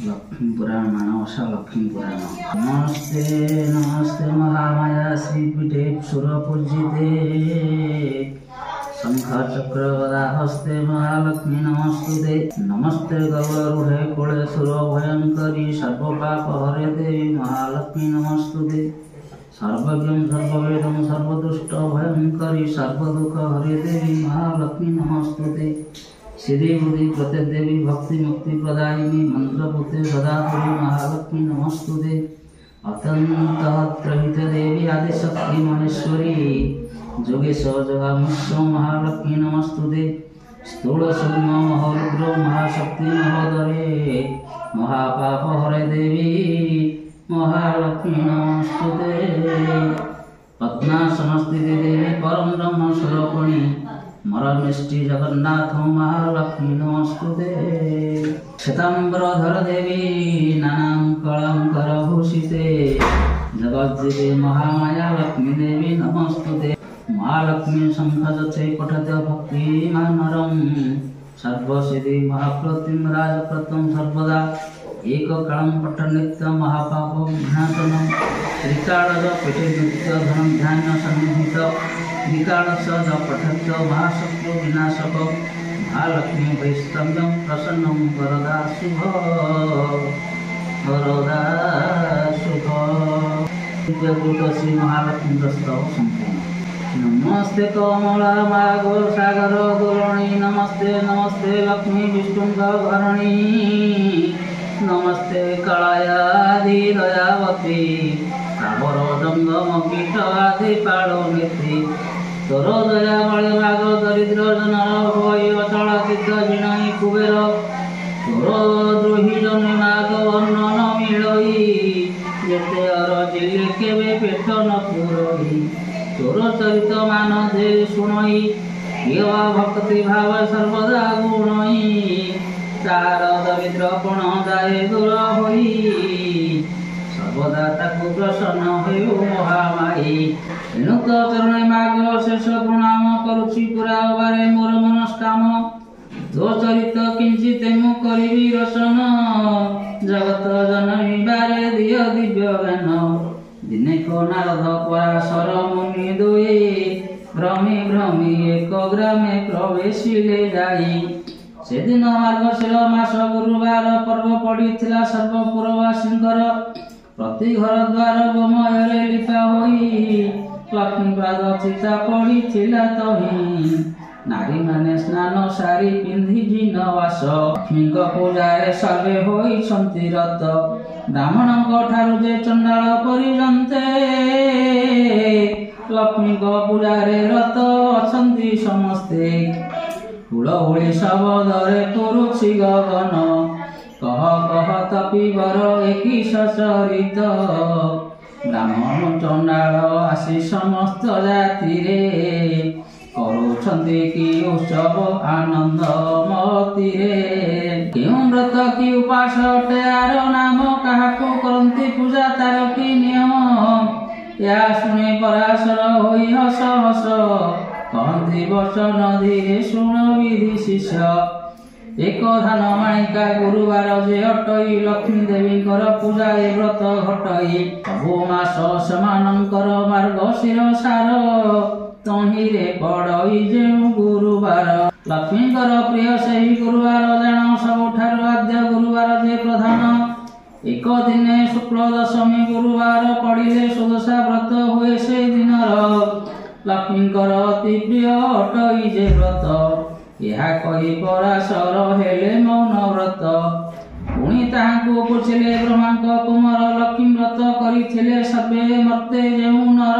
लक्ष्मी पुराण मानवसा लक्ष्मी पुराण। नमस्ते नमस्ते महामाया श्रीपीठे सुरपूजिते शंख चक्र गदा हस्ते महालक्ष्मी नमस्तुते। नमस्ते गौरूढ़े कुले सुर भयंकरी सर्वपाप हरे देवी महालक्ष्मी नमस्तुते। सर्वज्ञं सर्ववेदं सर्वदुष्ट भयंकरी सर्वदुख हरे देवी महालक्ष्मी नमस्तुते। सिद्धि बुद्धि प्रत्येक देवी भक्ति मुक्ति प्रदायिनी मंत्रपुते सदापुरी महालक्ष्मी नमस्तुते। अत्यंत देवी आदिशक्ति महेश्वरी जोगेश जगामुष्य महालक्ष्मी नमस्तुते। स्थूल सूक्ष्म महारुद्र महाशक्ति महोदरे महापाप हरे देवी महालक्ष्मी नमस्तुते। पद्मासनस्थिति देवी परम ब्रह्म स्वरूपिणी मरमिष्टि जगन्नाथ महालक्ष्मी नमस्तुते। श्वेतांबरधर देवी नानांकलंकर भूषिते जगज्जीवे महामाया लक्ष्मी देवी नमस्तुते। महालक्ष्मी शंखजथे पठते भक्तिमानरं सर्वसिद्धि महाप्रतिम राजप्रतं सर्वदा एक कालं पठ नित्य महापाप विनाशनम। त्रिकालज पठे नित्य धन ध्यान सन्निहित त्रिकालस पठत्य महाशत्रु विनाशक महालक्ष्मी वैष्णव्यं प्रसन्नं वरदा शुभ वरदा शुभ। श्री महालक्ष्मी प्रस्ताव संपूर्ण। नमस्ते कमला मागो सागर दुलणी नमस्ते नमस्ते लक्ष्मी विष्णुघरणी नमस्ते कलायादि दयावती सागर जंगम कीट आदि पाड़ो नीति तोर दया बड़े माग दरिद्र जनर भय अचल चित्त जिणई कुबेर तोर द्रोही जने माग अन्न न मिलई जेते अर जिले केवे पेट न पुरई तोर चरित मान दे शुणई देवा भक्ति भाव सर्वदा गुणई तार दरिद्र कोण जाए दूर होई सर्वदा ताकु प्रसन्न हेउ महामाई एणु तो चरण माग शेष प्रणाम करुछि पुरा बारे मोर मनस्काम तो चरित किंचित मु करिबि रसन जगत जननी बारे दिय दिव्य ज्ञान दिने को नारद पराशर मुनि दुई भ्रमी भ्रमी एक ग्रामे प्रवेशिले जाई सेदिन मार्गशीर मास गुरुवार पर्व पड़िथिला सर्वपुरवासींकर प्रति घर द्वार गोमୟରେ लिपा होई लक्ष्मी पाद चिता पड़िथिला तही नारी माने स्नान सारी पिंधि जिनवास लक्ष्मी पूजारे सर्वे होइछन्ति रत ब्राह्मणଙ୍କ ଠାରୁ जे चंडाल परिजन्ते लक्ष्मी पूजारे रत अछन्ति समस्ते हुलहुली शब्दरे करुछि गगन कह कह तपिबर एकी सचरित ब्राह्मण चंडाल आसी समस्त जाति रे करुछन्ति कि उत्सव आनंद मति रे केउं व्रत कि उपास त्यार नाम काहाको करन्ति पूजा तार कि नियम या शुणे पराशर होई हस हस कहन्ति वचन धीरे शुण विधि शिष्य एक धान माणिका गुरुवार जे अटई लक्ष्मी देवी पूजा ए व्रत घटई सबु मास सेमानंकर मार्गशीर सार तहिरे पड़ई जे गुरुवार लक्ष्मी प्रिय सही गुरुवार जान सबुठारु आद्य गुरुवार जे प्रधान एक दिने शुक्ल दशमी गुरुवार पड़िले सुदशा व्रत हुए से दिनर लक्ष्मी अति प्रिय अटई जे व्रत यह कही पराशर हेले मौन व्रत पुणी ताहाकु पुछिले ब्रह्मांक कुमार लक्ष्मी व्रत करिथिले सर्वे मर्ते जेउ नर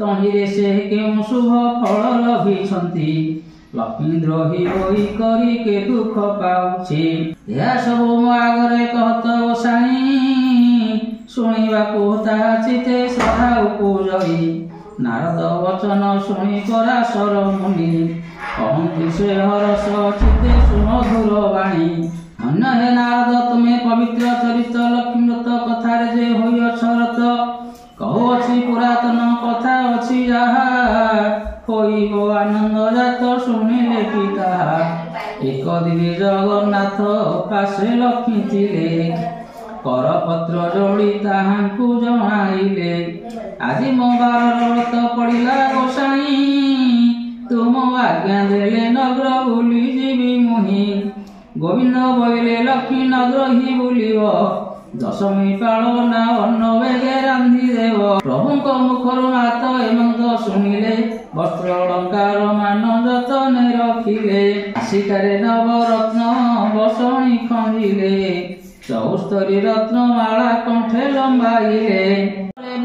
तहिरे से केउ शुभ फल लभिछन्ति लक्ष्मी द्रोही होई करी के दुख पाउछि यह सब मो आगरे कहत गोसाई शुणिबाकु ताहा चिते श्रद्धा उपजई नारद वचन शुणी पराशर मुनि कहन्ति से हरस चिते सुमधुर वाणी अन्य हे नारद तुम्हें पवित्र चरित लक्ष्मी व्रत कथारे जे होइअछ रत कहु अछि पुरातन कथा अछि जाहा होइब आनंद जात शुणिले कि ताहा ଏକ ଦିନ ଜଗନ୍ନାଥ ପାଶେ ଲକ୍ଷ୍ମୀ ଥିଲେ, କରପତ୍ର ଯୋଡ଼ି ତାହାଙ୍କୁ ଜଣାଇଲେ, ଆଜି ମୋ ବାରର ବ୍ରତ ପଡ଼ିଲା ଗୋସାଇଁ, ତୁମ ଆଜ୍ଞା ଦେଲେ ନଗର ବୁଲି ଯିବି ମୁହିଁ। ଗୋବିନ୍ଦ ବୋଇଲେ ଲକ୍ଷ୍ମୀ ନଗର ହିଁ ବୁଲିବ, ଦଶମୀ ପାଳନା ଅନ୍ନ ବେଗେ ରାନ୍ଧି ଦେବ। ପ୍ରଭୁଙ୍କ ମୁଖରୁ ମାତ ଏମନ୍ତ ଶୁଣିଲେ, ବସ୍ତ୍ର ଅଳଙ୍କାର ମାନ ଯତନେ ରଖିଲେ, ଆସିକାରେ ନବରତ୍ନ ବସଣି ଖଞ୍ଜିଲେ, 74 ରତ୍ନମାଳା କଣ୍ଠେ ଲମ୍ବାଇଲେ।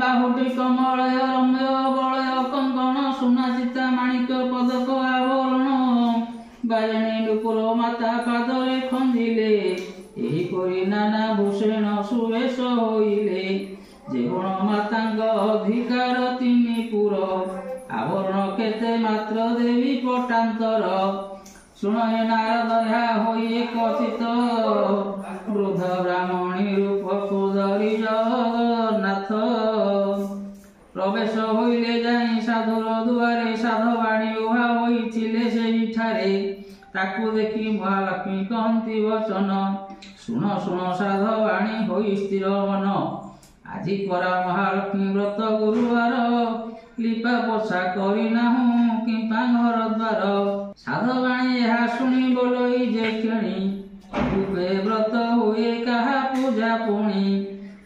ବାହୁଟି କମଳୟ ରମ୍ୟ ବଳୟ କଙ୍କଣ, ସୁନା ଚିତା ମାଣିକ ପଦକ ଆଭରଣ, ବାଜଣୀ ନୂପୁର ମାତା ପାଦରେ ଖଞ୍ଜିଲେ, ଏହିପରି ନାନା ଭୂଷଣ ସୁବେଶ ହୋଇଲେ। ଯେ ଗୁଣ ମାତାଙ୍କ ଅଧିକାର 3 ପୁର, ଆଭରଣ କେତେ ମାତ୍ର ଦେବୀ ପଟାନ୍ତର। ଶୁଣ ହେ ନାରଦ ଏହା ହୋଇ ଏକଚିତ, ବୃଦ୍ଧ ବ୍ରାହ୍ମଣୀ ରୂପକୁ ଧରି ଜଗନ୍ନାଥ, ପ୍ରବେଶ ହୋଇଲେ ଯାଇ ସାଧୁର ଦୁଆରେ, ସାଧବାଣୀ ଉଭା ହୋଇଥିଲେ ସେହିଠାରେ, ତାକୁ ଦେଖି ମହାଲକ୍ଷ୍ମୀ କହନ୍ତି ବଚନ, ଶୁଣ ଶୁଣ ସାଧବାଣୀ ହୋଇ ସ୍ଥିର ମନ, ଆଜି ପରା ମହାଲକ୍ଷ୍ମୀ ବ୍ରତ ଗୁରୁବାର, ଲିପା ପୋଛା କରିନାହୁଁ କିମ୍ପା ଘର ଦ୍ୱାର। ସାଧବାଣୀ ଏହା ଶୁଣି ବୋଲଇ ଯେ କ୍ଷଣି, ରୂପେ ବ୍ରତ ହୁଏ କାହା ପୂଜା ପୁଣି,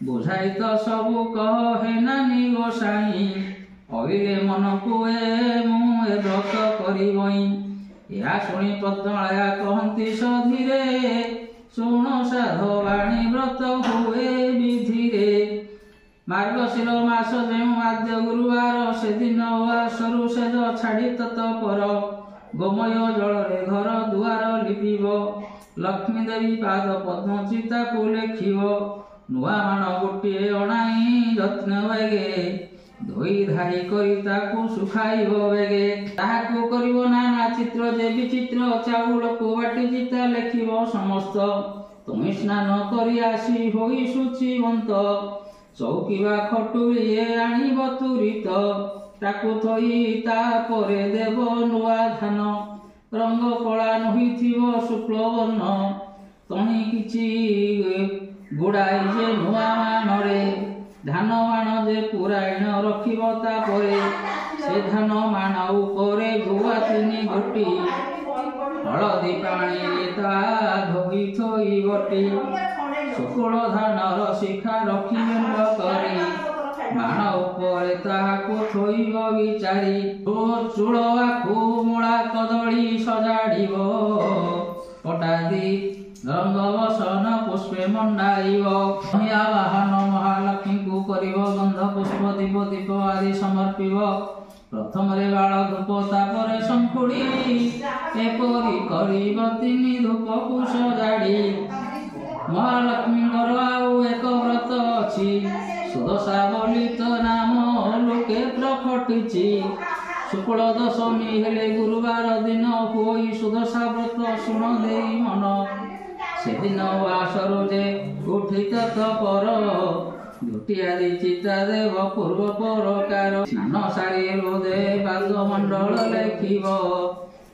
ବୁଝାଇ ତ ସବୁ କହ ହେ ନାନୀ ଗୋସାଇଁ, କହିଲେ ମନକୁ ମୁଁ ଏ ବ୍ରତ କରିବଇଁ। ଏହା ଶୁଣି ପଦ୍ମଳୟା କହନ୍ତି ସଧୀରେ, ଶୁଣ ସାଧବାଣୀ ବ୍ରତ ହୁଏ ବିଧିରେ। ମାର୍ଗଶିର ମାସ ଯେଉଁ ଆଦ୍ୟ ଗୁରୁବାର, ସେଦିନ ଉଆସରୁ ସେଜ ଛାଡ଼ି ତତ୍ପର, ଗୋମୟ ଜଳରେ ଘର ଦୁଆର ଲିପିବ, ଲକ୍ଷ୍ମୀ ଦେବୀ ପାଦ ପଦ୍ମ ଚିତାକୁ ଲେଖିବ, ନୂଆ ମାଣ ଗୋଟିଏ ଅଣାଇ ଯତ୍ନ ବେଗେ, ଧୋଇ ଧାଇ କରି ତାକୁ ଶୁଖାଇବ ବେଗେ। ତାହାକୁ କରିବ ନାନା ଚିତ୍ର ଯେ ବିଚିତ୍ର, ଚାଉଳକୁ ବାଟି ଚିତା ଲେଖିବ ସମସ୍ତ, ତୁମେ ସ୍ନାନ କରି ଆସି ହୋଇ ଶୁଚିବନ୍ତ, ଚୌକି ବା ଖଟୁଳିଏ ଆଣିବ ତୁରିତ, ତାକୁ ଥୋଇ ତାପରେ ଦେବ ନୂଆ ଧାନ, ରଙ୍ଗ କଳା ନୋହିଥିବ ଶୁକ୍ଳ ବର୍ଣ୍ଣ, ତହିଁ କିଛି ଗୁଡ଼ାଇ ଯେ ନୂଆ ମାଣରେ, ଧାନ ମାଣ ଯେ ପୁରାଇଣ ରଖିବ ତାପରେ, ସେ ଧାନ ମାଣ ଉପରେ ଗୁଆ 3 ଗୋଟି, ହଳଦୀ ପାଣିରେ ତା ଧୋଇ ଥୋଇ ବଟି, ଶୁକ୍ଳ ଧାନର ଶିଖା ରଖିବେ କରି, ମାଣ ଉପରେ ତାହାକୁ ଥୋଇବ ବିଚାରି, ଚୂଳ ଆଖୁ ମୂଳା କଦଳୀ ସଜାଡ଼ିବ, ପଟାଦି ରଙ୍ଗ ବସନ ପୁଷ୍ପେ ମଣ୍ଡାଇବ, ବାହନ ମହାଲକ୍ଷ୍ମୀଙ୍କୁ କରିବ ଗନ୍ଧ ପୁଷ୍ପ ଦୀପ ଦୀପ ଆଦି ସମର୍ପିବ, ପ୍ରଥମରେ ବାଳ ଧୂପ ତାପରେ ଶଙ୍ଖୁଡ଼ି, ଏପରି କରିବ 3 ଧୂପକୁ ସଜାଡ଼ି। ମହାଲକ୍ଷ୍ମୀଙ୍କର ଆଉ ଏକ ବ୍ରତ ଅଛି, ସୁଦଶା ବୋଲି ତ ନାମ ଲୋକେ ପ୍ରକଟିଛି, ଶୁକ୍ଳ ଦଶମୀ ହେଲେ ଗୁରୁବାର ଦିନ ହୋଇ ସୁଦଶା ବ୍ରତ ଶୁଣ ଦେଇ ମନ, ସେଦିନ ଉଆସରୁ ଯେ ଉଠି ତତ୍ପର, ଝୋଟି ଆଦି ଚିତା ଦେବ ପୂର୍ବ ପ୍ରକାର, ସ୍ନାନ ଶାଢ଼ୀ ହୃଦେ ପାଦ ମଣ୍ଡଳ ଲେଖିବ,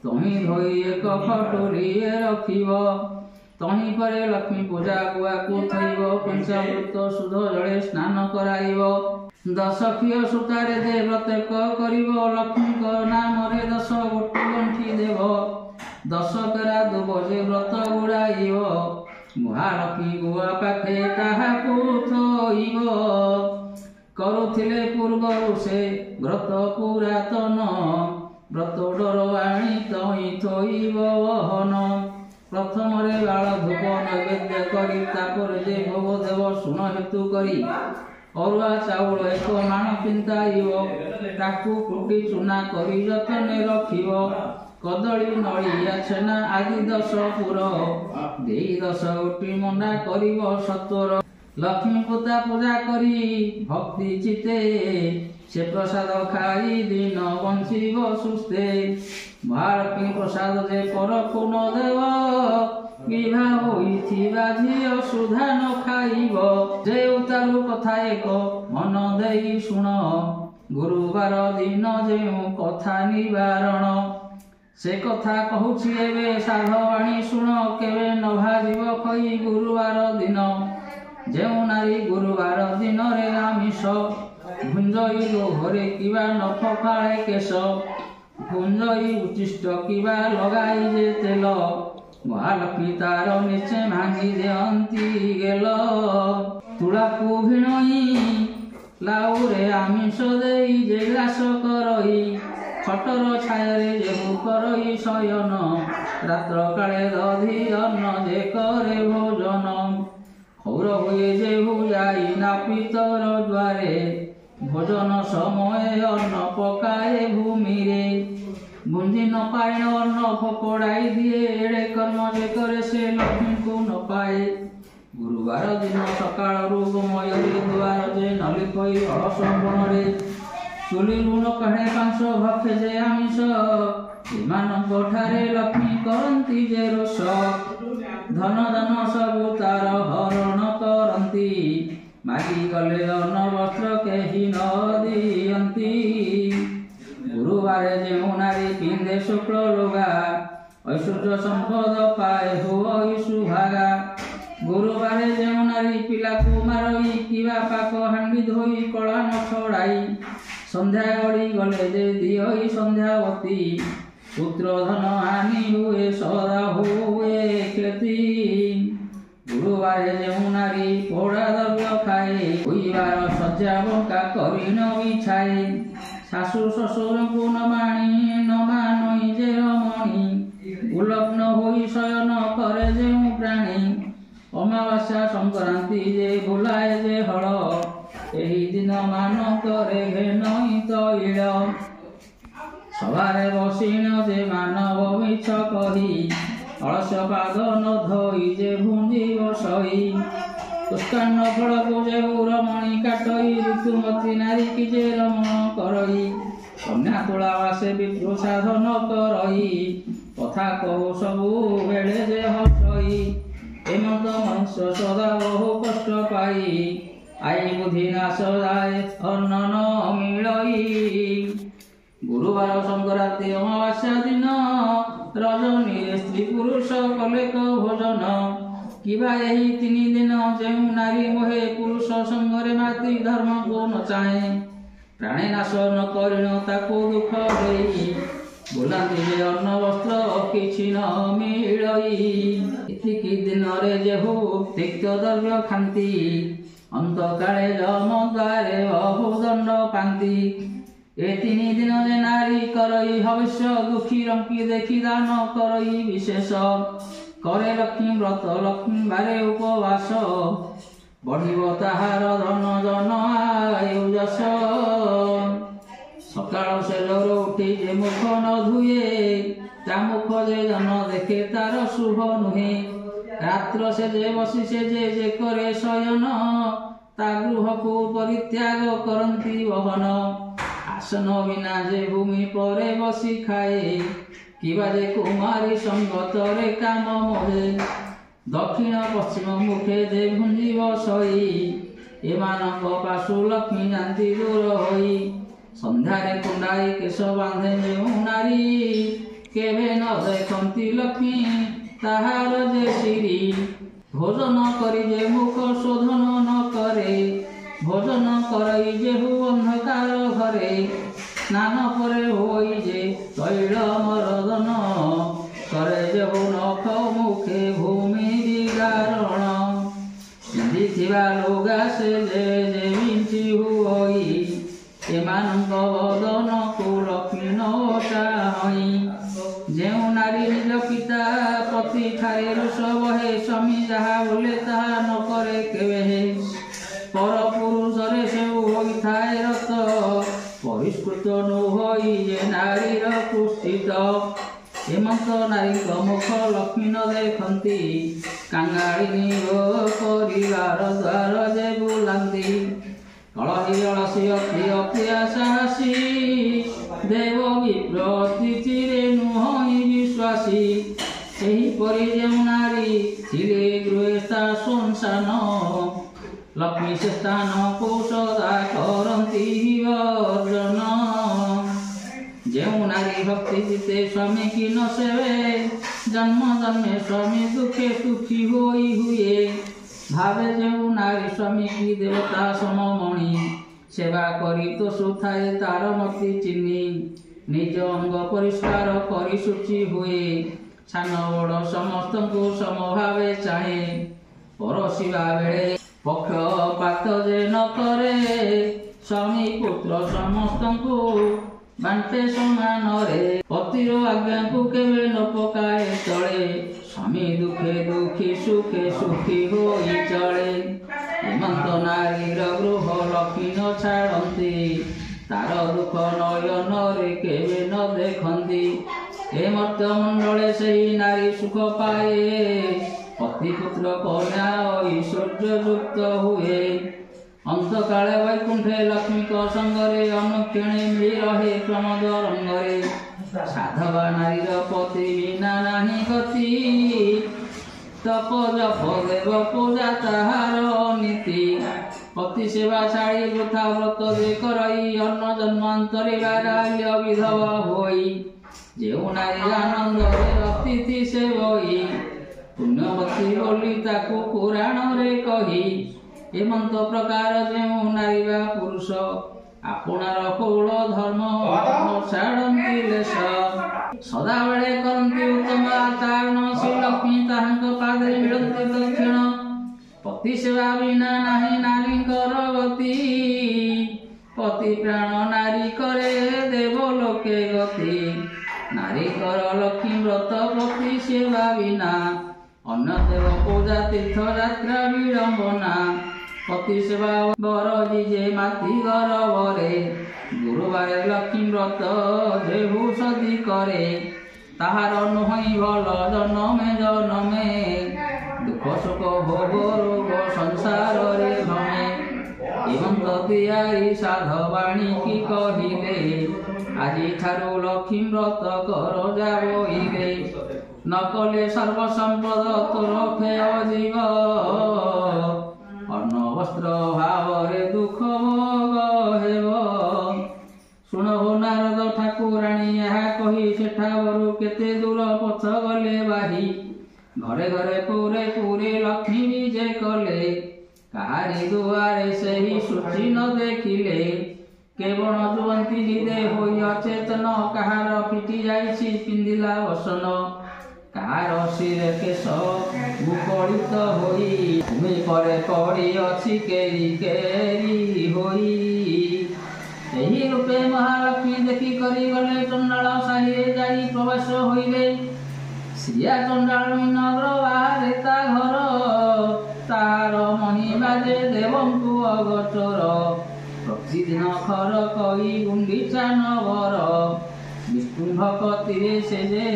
ତହିଁ ଧୋଇ ଏକ ଖଟୁଲିଏ ରଖିବ, ତହିଁ ପରେ ଲକ୍ଷ୍ମୀ ପୂଜା ଗୁଆକୁ ଥୋଇବ, ପଞ୍ଚାମୃତ ଶୁଦ୍ଧ ଜଳେ ସ୍ନାନ କରାଇବ, 10 କ୍ଷୀୟ ସୂତାରେ ଯେ ପ୍ରତ୍ୟେକ କରିବ, ଲକ୍ଷ୍ମୀଙ୍କ ନାମରେ 10 ଗୋଟି ଗଣ୍ଠି ଦେବ, 10 କେରା ଦୁବ ଯେ ବ୍ରତ ଗୁଡ଼ାଇବ, ମହାଲକ୍ଷ୍ମୀ ଗୁଆ ପାଖେ ତାହାକୁ ଥୋଇବ, କରୁଥିଲେ ପୂର୍ବରୁ ସେ ବ୍ରତ ପୁରାତନ, ବ୍ରତ ଡୋର ଆଣି ତହିଁ ଥୋଇବ ବହନ, ପ୍ରଥମରେ ବାଳ ଧୂପ ନୈବେଦ୍ୟ କରି, ତାପରେ ଯେ ଭୋଗ ଦେବ ଶୁଣ ହେତୁ କରି, ଅରୁଆ ଚାଉଳ 1 ମାଣ ପିନ୍ତାଇବ, ତାକୁ କୁଟି ଚୁନା କରି ଯତନେ ରଖିବ, କଦଳୀ ନଡ଼ିଆ ଛେନା ଆଦି 10 ପୁର ଦେଇ 10 ଗୋଟି ମଣ୍ଡା କରିବ ସତ୍ୱର, ଲକ୍ଷ୍ମୀ ପୂତା ପୂଜା କରି ଭକ୍ତି ଚିତେ, ସେ ପ୍ରସାଦ ଖାଇ ଦିନ ବଞ୍ଚିବ ସୁସ୍ଥେ, ମହାଲକ୍ଷ୍ମୀ ପ୍ରସାଦ ଯେ ପରକୁ ନ ଦେବ, ବିଭା ହୋଇଥିବା ଝିଅ ସୁଧା ନ ଖାଇବ, ଯେ ଉତାରୁ କଥା ଏକ ମନ ଦେଇ ଶୁଣ, ଗୁରୁବାର ଦିନ ଯେଉଁ କଥା ନିବାରଣ, से कथा कहूछि एबे साधवाणी शुण केवे न भाजिब खई गुरुवार दिन जेउ नारी गुरुवार दिन रे आमिष भुंजई लोहरे किबा नख फाळे केश भुंजई उचिष्ट किबा लगाई जे तेल महालक्ष्मी तार निचे भांगी दियंती गेल तुळाकू भिणई लाउरे आमिष देई जे ग्रास करई खटर छायारे जेहु करई शयन रात्र काले दधि अन्न जे करे भोजन खौर हुए जेहु जाई नापितर द्वारे भोजन समय अन्न पकाए भूमि रे बुंदी न पाए अन्न फपड़ाई दिए एड़े कर्म जे करे से लक्ष्मी को न पाए गुरुवार दिन सकाळ गोमय दुआर जे नली कई अलस बणरे चुली लुण कहे पांच भक्षे जे आमिष एमानक ठारे लक्ष्मी करंती जे रोष धन धन सबु तार हरण करंती मागी गले अन्न वस्त्र केही न दियंती गुरुवारे जेउ नारी पिंधे शुक्ल लुगा ऐश्वर्य संपद पाए हुई सुभागा गुरुवारे जेउ नारी पिला को मारई किबा पाक हांडी धोई कला न छड़ाई संध्या गड़ी गले जे दियई संध्यावती पुत्र धन हानि हुए सदा हुए क्षति गुरुवारे जेउ नारी पोड़ा द्रव्य खाए हुईबार सज्जा बंका करी न बिछाए शाशु शशुर को न मानई जे रमणी उलग्न होई शयन करे जेउ प्राणी अमावास्या संक्रांति जे बुलाए जे हल एही दिन मानकरे घेनई तैल सभारे बसिन जे मानव मिछ कही अलस्य पाद न धोई जे भुंजी बसई पुष्कान्न फल को जे रमणी काटई ऋतुमती नारी की जे रमण करई कन्या तुलावासे विप्र साधन करई कथा कहू सबु बेले जे हसई एमत मनुष्य सदा बहु कष्ट पाई आई बुद्धि नाश जाए अन्न न मिलई गुरुवार संक्रांति अमावास्या दिन रजनी स्त्री पुरुष कले भोजन किबा एही तीन दिन जेउ नारी मोहे पुरुष संगरे मातृ धर्म को न चाहे प्राणे नाश न करिण ताको दुख देई बुलांती जे अन्न वस्त्र किछि न मिलई एतिकी दिन रे जेहु तिक्त द्रव्य खांती अंत काले जम द्वारे बहुदंड पांती ए तीन दिन जे नारी करई हविष्य दुखी रंकी देखी दान करई विशेष करे लक्ष्मी व्रत लक्ष्मी बारे उपवास बढ़िब ताहार धन जन आयु जस सकाळ से जोर उठी जे मुख न धुए ता मुख जे जन देखे तार शुभ नुहे रात्र से जे बसी से जे करे शयन ता गृह को परित्याग करंती वहन आसन बिना जे भूमि परे बसी खाए किबा जे कुमारी संगतरे काम मोहे दक्षिण पश्चिम मुखे जे भुंजी बसई एमानक पाशु लक्ष्मी जांती दूर होई संध्यारे कुंडाई केश बांधे जेउ नारी केवे न देखंती लक्ष्मी ताहार जे श्री भोजन करी जे मुख शोधन न करे भोजन करई जेहु अंधकार घरे स्नान परे होई जे तैल मरदन करे जेहु नख मुखे भूमि विदारण पिंधिथिबा लुगा से जे विंची हुई एमानक बदन को लक्ष्मी न चाहई जेउ नारी निज पिता पति ठारे रोष बहे स्वामी जहा बोले ताहा न करे केवे पर पुरुष रे से होई थाए रत परिष्कृत न होई जे नारीर कुष्ठित हेमंत नारी मुख लक्ष्मी न देखंती कांगाळिनी परिवार द्वार जे बुलांती कलही अलसी अति अप्रिया साहसी देव विप्रति चिरे नुहई विश्वासी एही परि जेउ नारी थिले गृहे ता संसान लक्ष्मी से स्थान को सदा करंती वर्जन जेउ नारी भक्ति जीते स्वामी की न सेवे जन्म जन्मे स्वामी दुखे सुखी होई हुए भावे जो नारी स्वामी की देवता सममणि सेवा करी तो सुथाए तार मती चिन्ही निज अंग परिष्कार करी शुचि हुए सान बड़ समस्त को समभावे चाहे परसिबा बेले पक्षपात जे न करे स्वामी पुत्र समस्त को बांटे समान रे पतिर आज्ञा को केवे न पकाए तले स्वामी दुखे दुखी सुखे सुखी होई चले हेमंत नारीर गृह लक्ष्मी न छाड़ती तार दुख नयन रे केवे न देखती हे मर्त्य मंडले सही नारी सुख पाए पति पुत्र कन्या ऐश्वर्य युक्त हुए अंत काले वैकुंठे लक्ष्मी को संगरे अनुक्षणे मिली रहे प्रमोद रंगरे साधवा नारीर पति बिना नाही गति तप जप देव पूजा ताहार नीति पति सेवा छाड़ी वृथा व्रत जे करई अन्न जन्मांतरे बाल्य विधवा होई जेउ नारी आनंद अतिथि सेवई पुण्यवती बोली ताकू पुराण रे कही हेमंत प्रकार जो नारी बा पुरुष आपणार कौल धर्म छाड़ती लेश सदा बेले करती उत्तम आचरण श्री लक्ष्मी ताहांक पादे मिलती दक्षिण पति सेवा बिना नाही नारी गति पति प्राण नारी करे देव लोके गति नारी कर लक्ष्मी व्रत पति सेवा बिना अन्न देव पूजा तीर्थ यात्रा विडंबना पति सेवा बर जिजे माती गरबरे गुरुवार लक्ष्मी व्रत जेहु सदी करे ताहार नुहई भल जनमे जनमे दुख सुख भोग रोग संसार रे भमे हेमंत तियारी साधवाणी की कहिले আজি ठारू लक्ष्मी व्रत कर जाबइले नकले सर्व संपद तोर क्षय जीव अन्न वस्त्र भाव रे दुख भोग हेब शुण हो नारद ठाकुराणी यहाँ कही सेठावरु केते दूर पथ गले बाही घरे घरे पूरे पूरे लक्ष्मी विजे कले काहारी दुआरे सही सूची न देखिले केवल जुवंती हृदय होई अचेतन कहार फिटी जाइछि पिंदिला वसन कहार शिरे केश मुकलित होई भूमि परे पड़ी अछि केरी केरी होई एही रूपे महालक्ष्मी देखी करी गले चंडाल साहिरे जाई प्रवेश होइले श्रिया चंडाल नगर बाहरे ता घर तार मणि बाजे देवंकु अगोचर प्रतिदिन खर कई गुंडीचा नवर विष्णु भक्ति से जे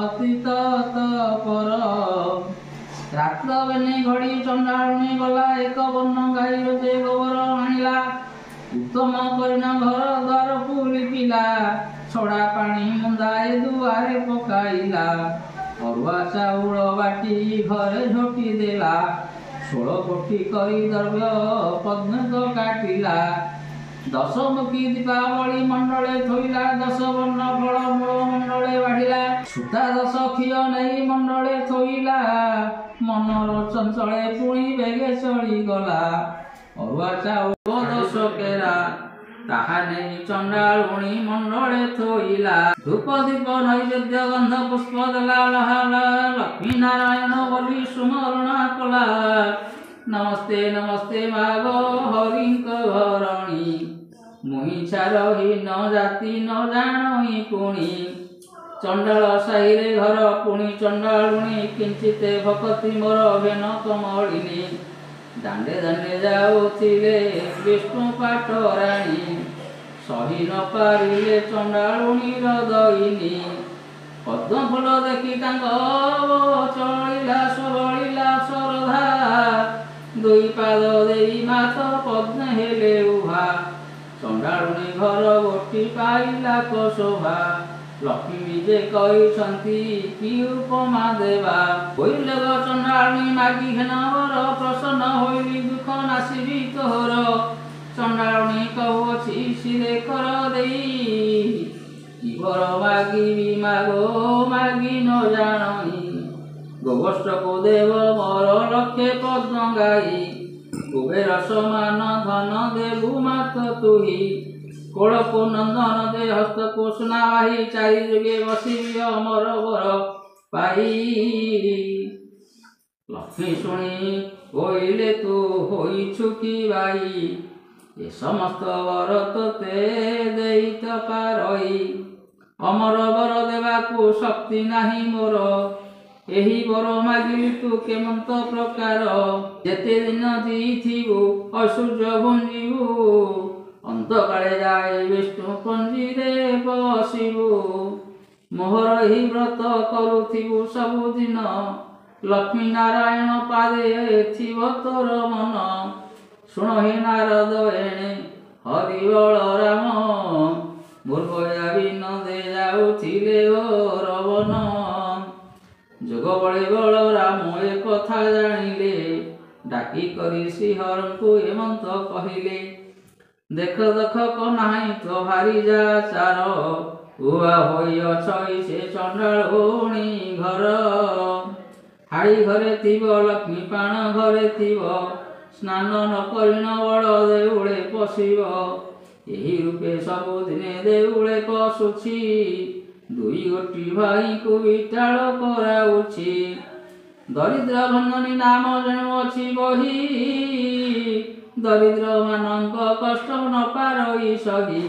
अतीत पर रात्र बेने घड़ी चंडालुनी गला एक वर्ण गाई जे गोबर आनिला उत्तम करिना घर द्वार पुलिपिला छड़ा पानी मुंदाए दुआरे पकाइला अरुआ चाउल बाटी घरे झोटी देला 16 कोटी करी द्रव्य पद्म काटिला दशमुखी दीपावली मंडले थोइला 10 वर्ण फल मूल मंडले बाढ़िला सूता 10 क्षीय नहीं मंडले थोइला मनर चंचले पुणी बेगे चली गला अरुआ चाउल 10 केरा ताहा नहीं चंडालुणी मंडले थोइला धूप दीप नैवेद्य गंध पुष्प देला लहाला लक्ष्मी नारायण बोली सुमरणा कला नमस्ते नमस्ते मागो हरिंक घरणी मुई छारही न जाति न जाणही पुणी चंडाल साहिरे घर पुणी चंडालुणी किंचिते भक्ति मोर भेन कमलिनी दांडे दांडे जाऊथिले विष्णु पाटराणी सही न पारिले चंडालुणीर दईनी पद्म फूल देखी चलिला सबलिला श्रद्धा दुई पाद देई मात पद्म हेले उभा चंडालुणी घर गोटी पाइला को शोभा लक्ष्मी विजे कही कि उपमा देवा होइले चंडालुणी मागी घेनवर प्रसन्न होइली दुख नासिबी तोहर चंडालुणी कहुअछि सिरे कर देई वर मागिबी मागो मागि न जानी गोष्ठको देव मोर लक्षे पद्म गाई कुबेर समान धन देबु मात्र तुही कोड़को नंदन दे हस्तको सुनावाही चारि जुगे बसिबी अमर वर पाई लक्ष्मी शुणी कोइले तू होइछु कि बाई ए समस्त वर तोते देई त पारई अमर वर देवाकू शक्ति नाही मोर एही वर मागिली तू केमंत प्रकार जेते दिन जीथिबु ऐश्वर्य भुंजिबु अंतकाले जाए विष्णु पंजीरे बसिबु मोहर ही व्रत करुथिबु सबुदिन लक्ष्मी नारायण पादे थिब तोर मन शुण हे नारद एणे हरि बलराम मूर्खया बिन दे जाउथिले रवन जोग बळे बलराम ए कथा जानिले डाकी करी श्रीहरंकु एमंत कहिले देख देख कनाई तो भारी जा चार उआ होई अछई से चंडाळुणी घर हाड़ी घरे थिब लक्ष्मी पाण घरे थिब स्नान न करिण बड़ देउळे पशिब एही रूपे सबुदिने देउळे पशुछि दुई गोटी भाई को विटाळ कराउछि दरिद्र भंजनी नाम जेणु अछि बही दरिद्र मानक कष्ट न पारई सही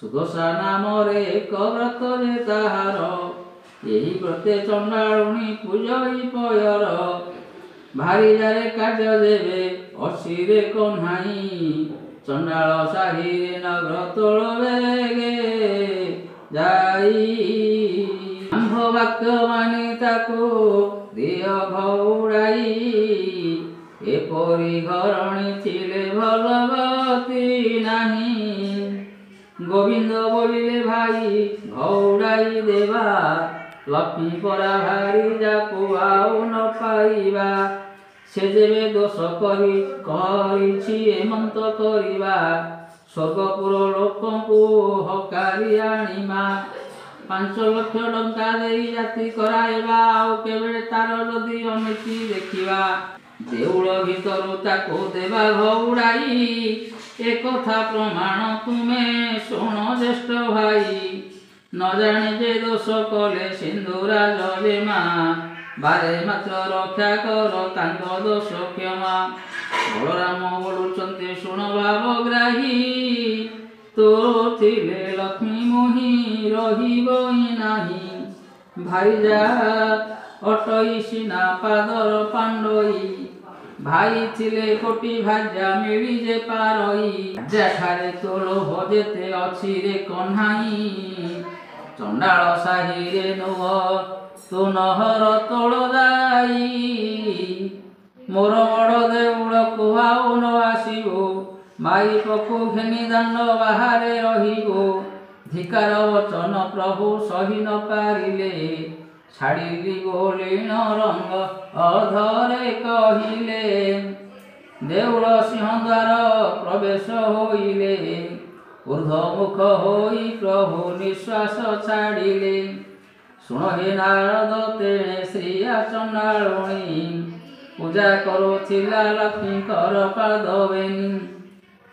सुदशा नाम रे एक व्रत रे ताहार एही व्रते चंडाळुणी पूजई पयर भारी जारे कार्य देवे असिरे कन्हाई चंडाळ साही नगर तोळ बेगे जाई आंभ वाक्य मानि ताकू दिय घौड़ाई एपरी घरणी थिले भलगति नाही गोविंद बोलिले भाई घौड़ाई देवा लक्ष्मी परा भारी जाकू आउ न पाइबा से जेबे दोष करिछि एमंत करिबा स्वर्गपुर लोकंकु हकारी आनिमा 5 लाख टंका देई जाति कराइबा आउ केबे तार जदि अमिति देखिबा देउळ भितरु ताको देवा घौड़ाई ए कथा प्रमाण तुमे शुण ज्येष्ठ भाई न जाने जे दोष कले सिंधुराज जेमा बारे मात्र रक्षा कर तांक दोष क्षमा बलराम बोलुचंते शुण भावग्राही तो थिले लक्ष्मी मोहि रहिबई नाही भारी जा अटई सिना पादर पांडई भाई थिले कोटी भाजा मिली जे पारई जाठारे तोलो भजेते अछि रे कन्हाई चंडाळ साही रे नुह तू नहर तोड़ जाई मोर बड़ देउळ कुहाउ न आसिबो माई पखु घेनी दांड बाहारे रहिबो धिकार वचन प्रभु सही न पारिले छाड़िली बोलीन रंग अधरे कहिले देउळ सिंहद्वार प्रवेश होइले ऊर्ध्वमुख होई प्रभु निश्वास छाड़िले शुण हे नारद तेणे श्रिया चंडाळुणी पूजा करुथिला लक्ष्मीकर पादवेनी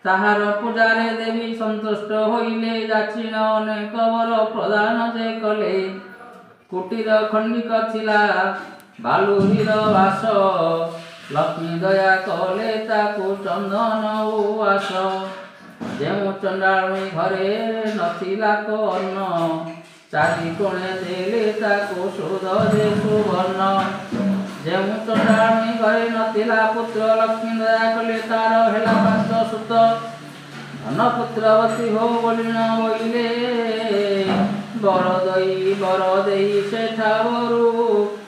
ताहार पूजारे देवी संतुष्ट होइले जाचिन अनेक वर प्रदान जे कले कुटीर खंडिक थिला बालुरीर वास लक्ष्मी दया कले ताकू चंदन उवास जेउ चंडाळुणी घरे नथिला कर्ण चारि कोणे देले ताकू सुध जे सुवर्ण जेउ चंडाळुणी घरे नथिला पुत्र लक्ष्मी दया कले तार हेला 5 सुत धन पुत्रवती हो बोली न बोइले बर देई सेठा बरु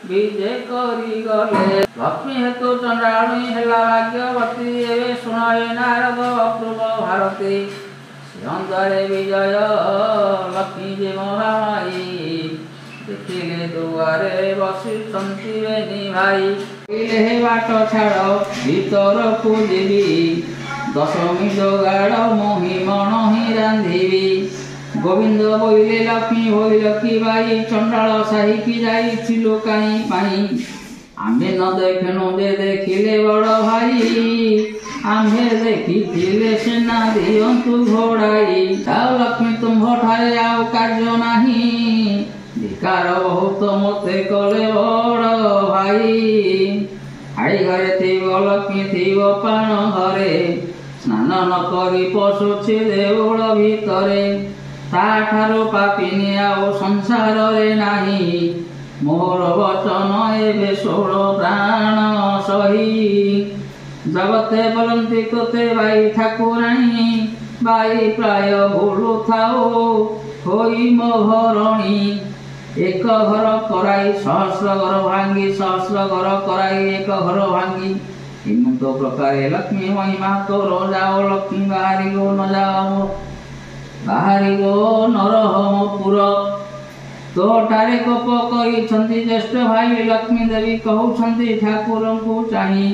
विजे करी गले लक्ष्मी हेतु चंडाळुणी हेला भाग्यवती एवे शुणाए नारद अपूर्व भारती सिंहद्वारे विजय लक्ष्मी जे महामाई देखिले दुआरे बसिଛନ୍ତି बेनी भाई इले बाट छाड़ भीतर को देवी दशमी जोगाड़ मोहि मन ही रांधिबी गोविंद बोले लक्ष्मी होइल कि बाई चंडाल साही की जाइथिलु काई पाई आम्भे न देखनु जे देखिले बड़ भाई आम्भे देखिथिले सेना दियंतु घोड़ाई जाओ लक्ष्मी तुम ठारे आउ कार्य नाही धिकार बहुत मते कले बड़ भाई हाई घरे थिब लक्ष्मी थिब प्राण घरे स्नान न करी पशुछि देउल भितरे ताठारु पापिनी आउ संसार रे नाही मोर वचन एबे सोल प्राण सही जगते बोलती तोते बाई ठाकुराणी बाई प्राय भूलु थाओ होई मो घरणी एक घर कराई सहस्र घर भांगी सहस्र घर कराई एक घर भांगी हिमंत प्रकार लक्ष्मी महिमा तोर जाओ लक्ष्मी बाहरी गो न जाओ बाहरी गो नरहमपुर तोठारे कोप करिछंती ज्येष्ठ भाई लक्ष्मी देवी कहउछंती ठाकुर को चाही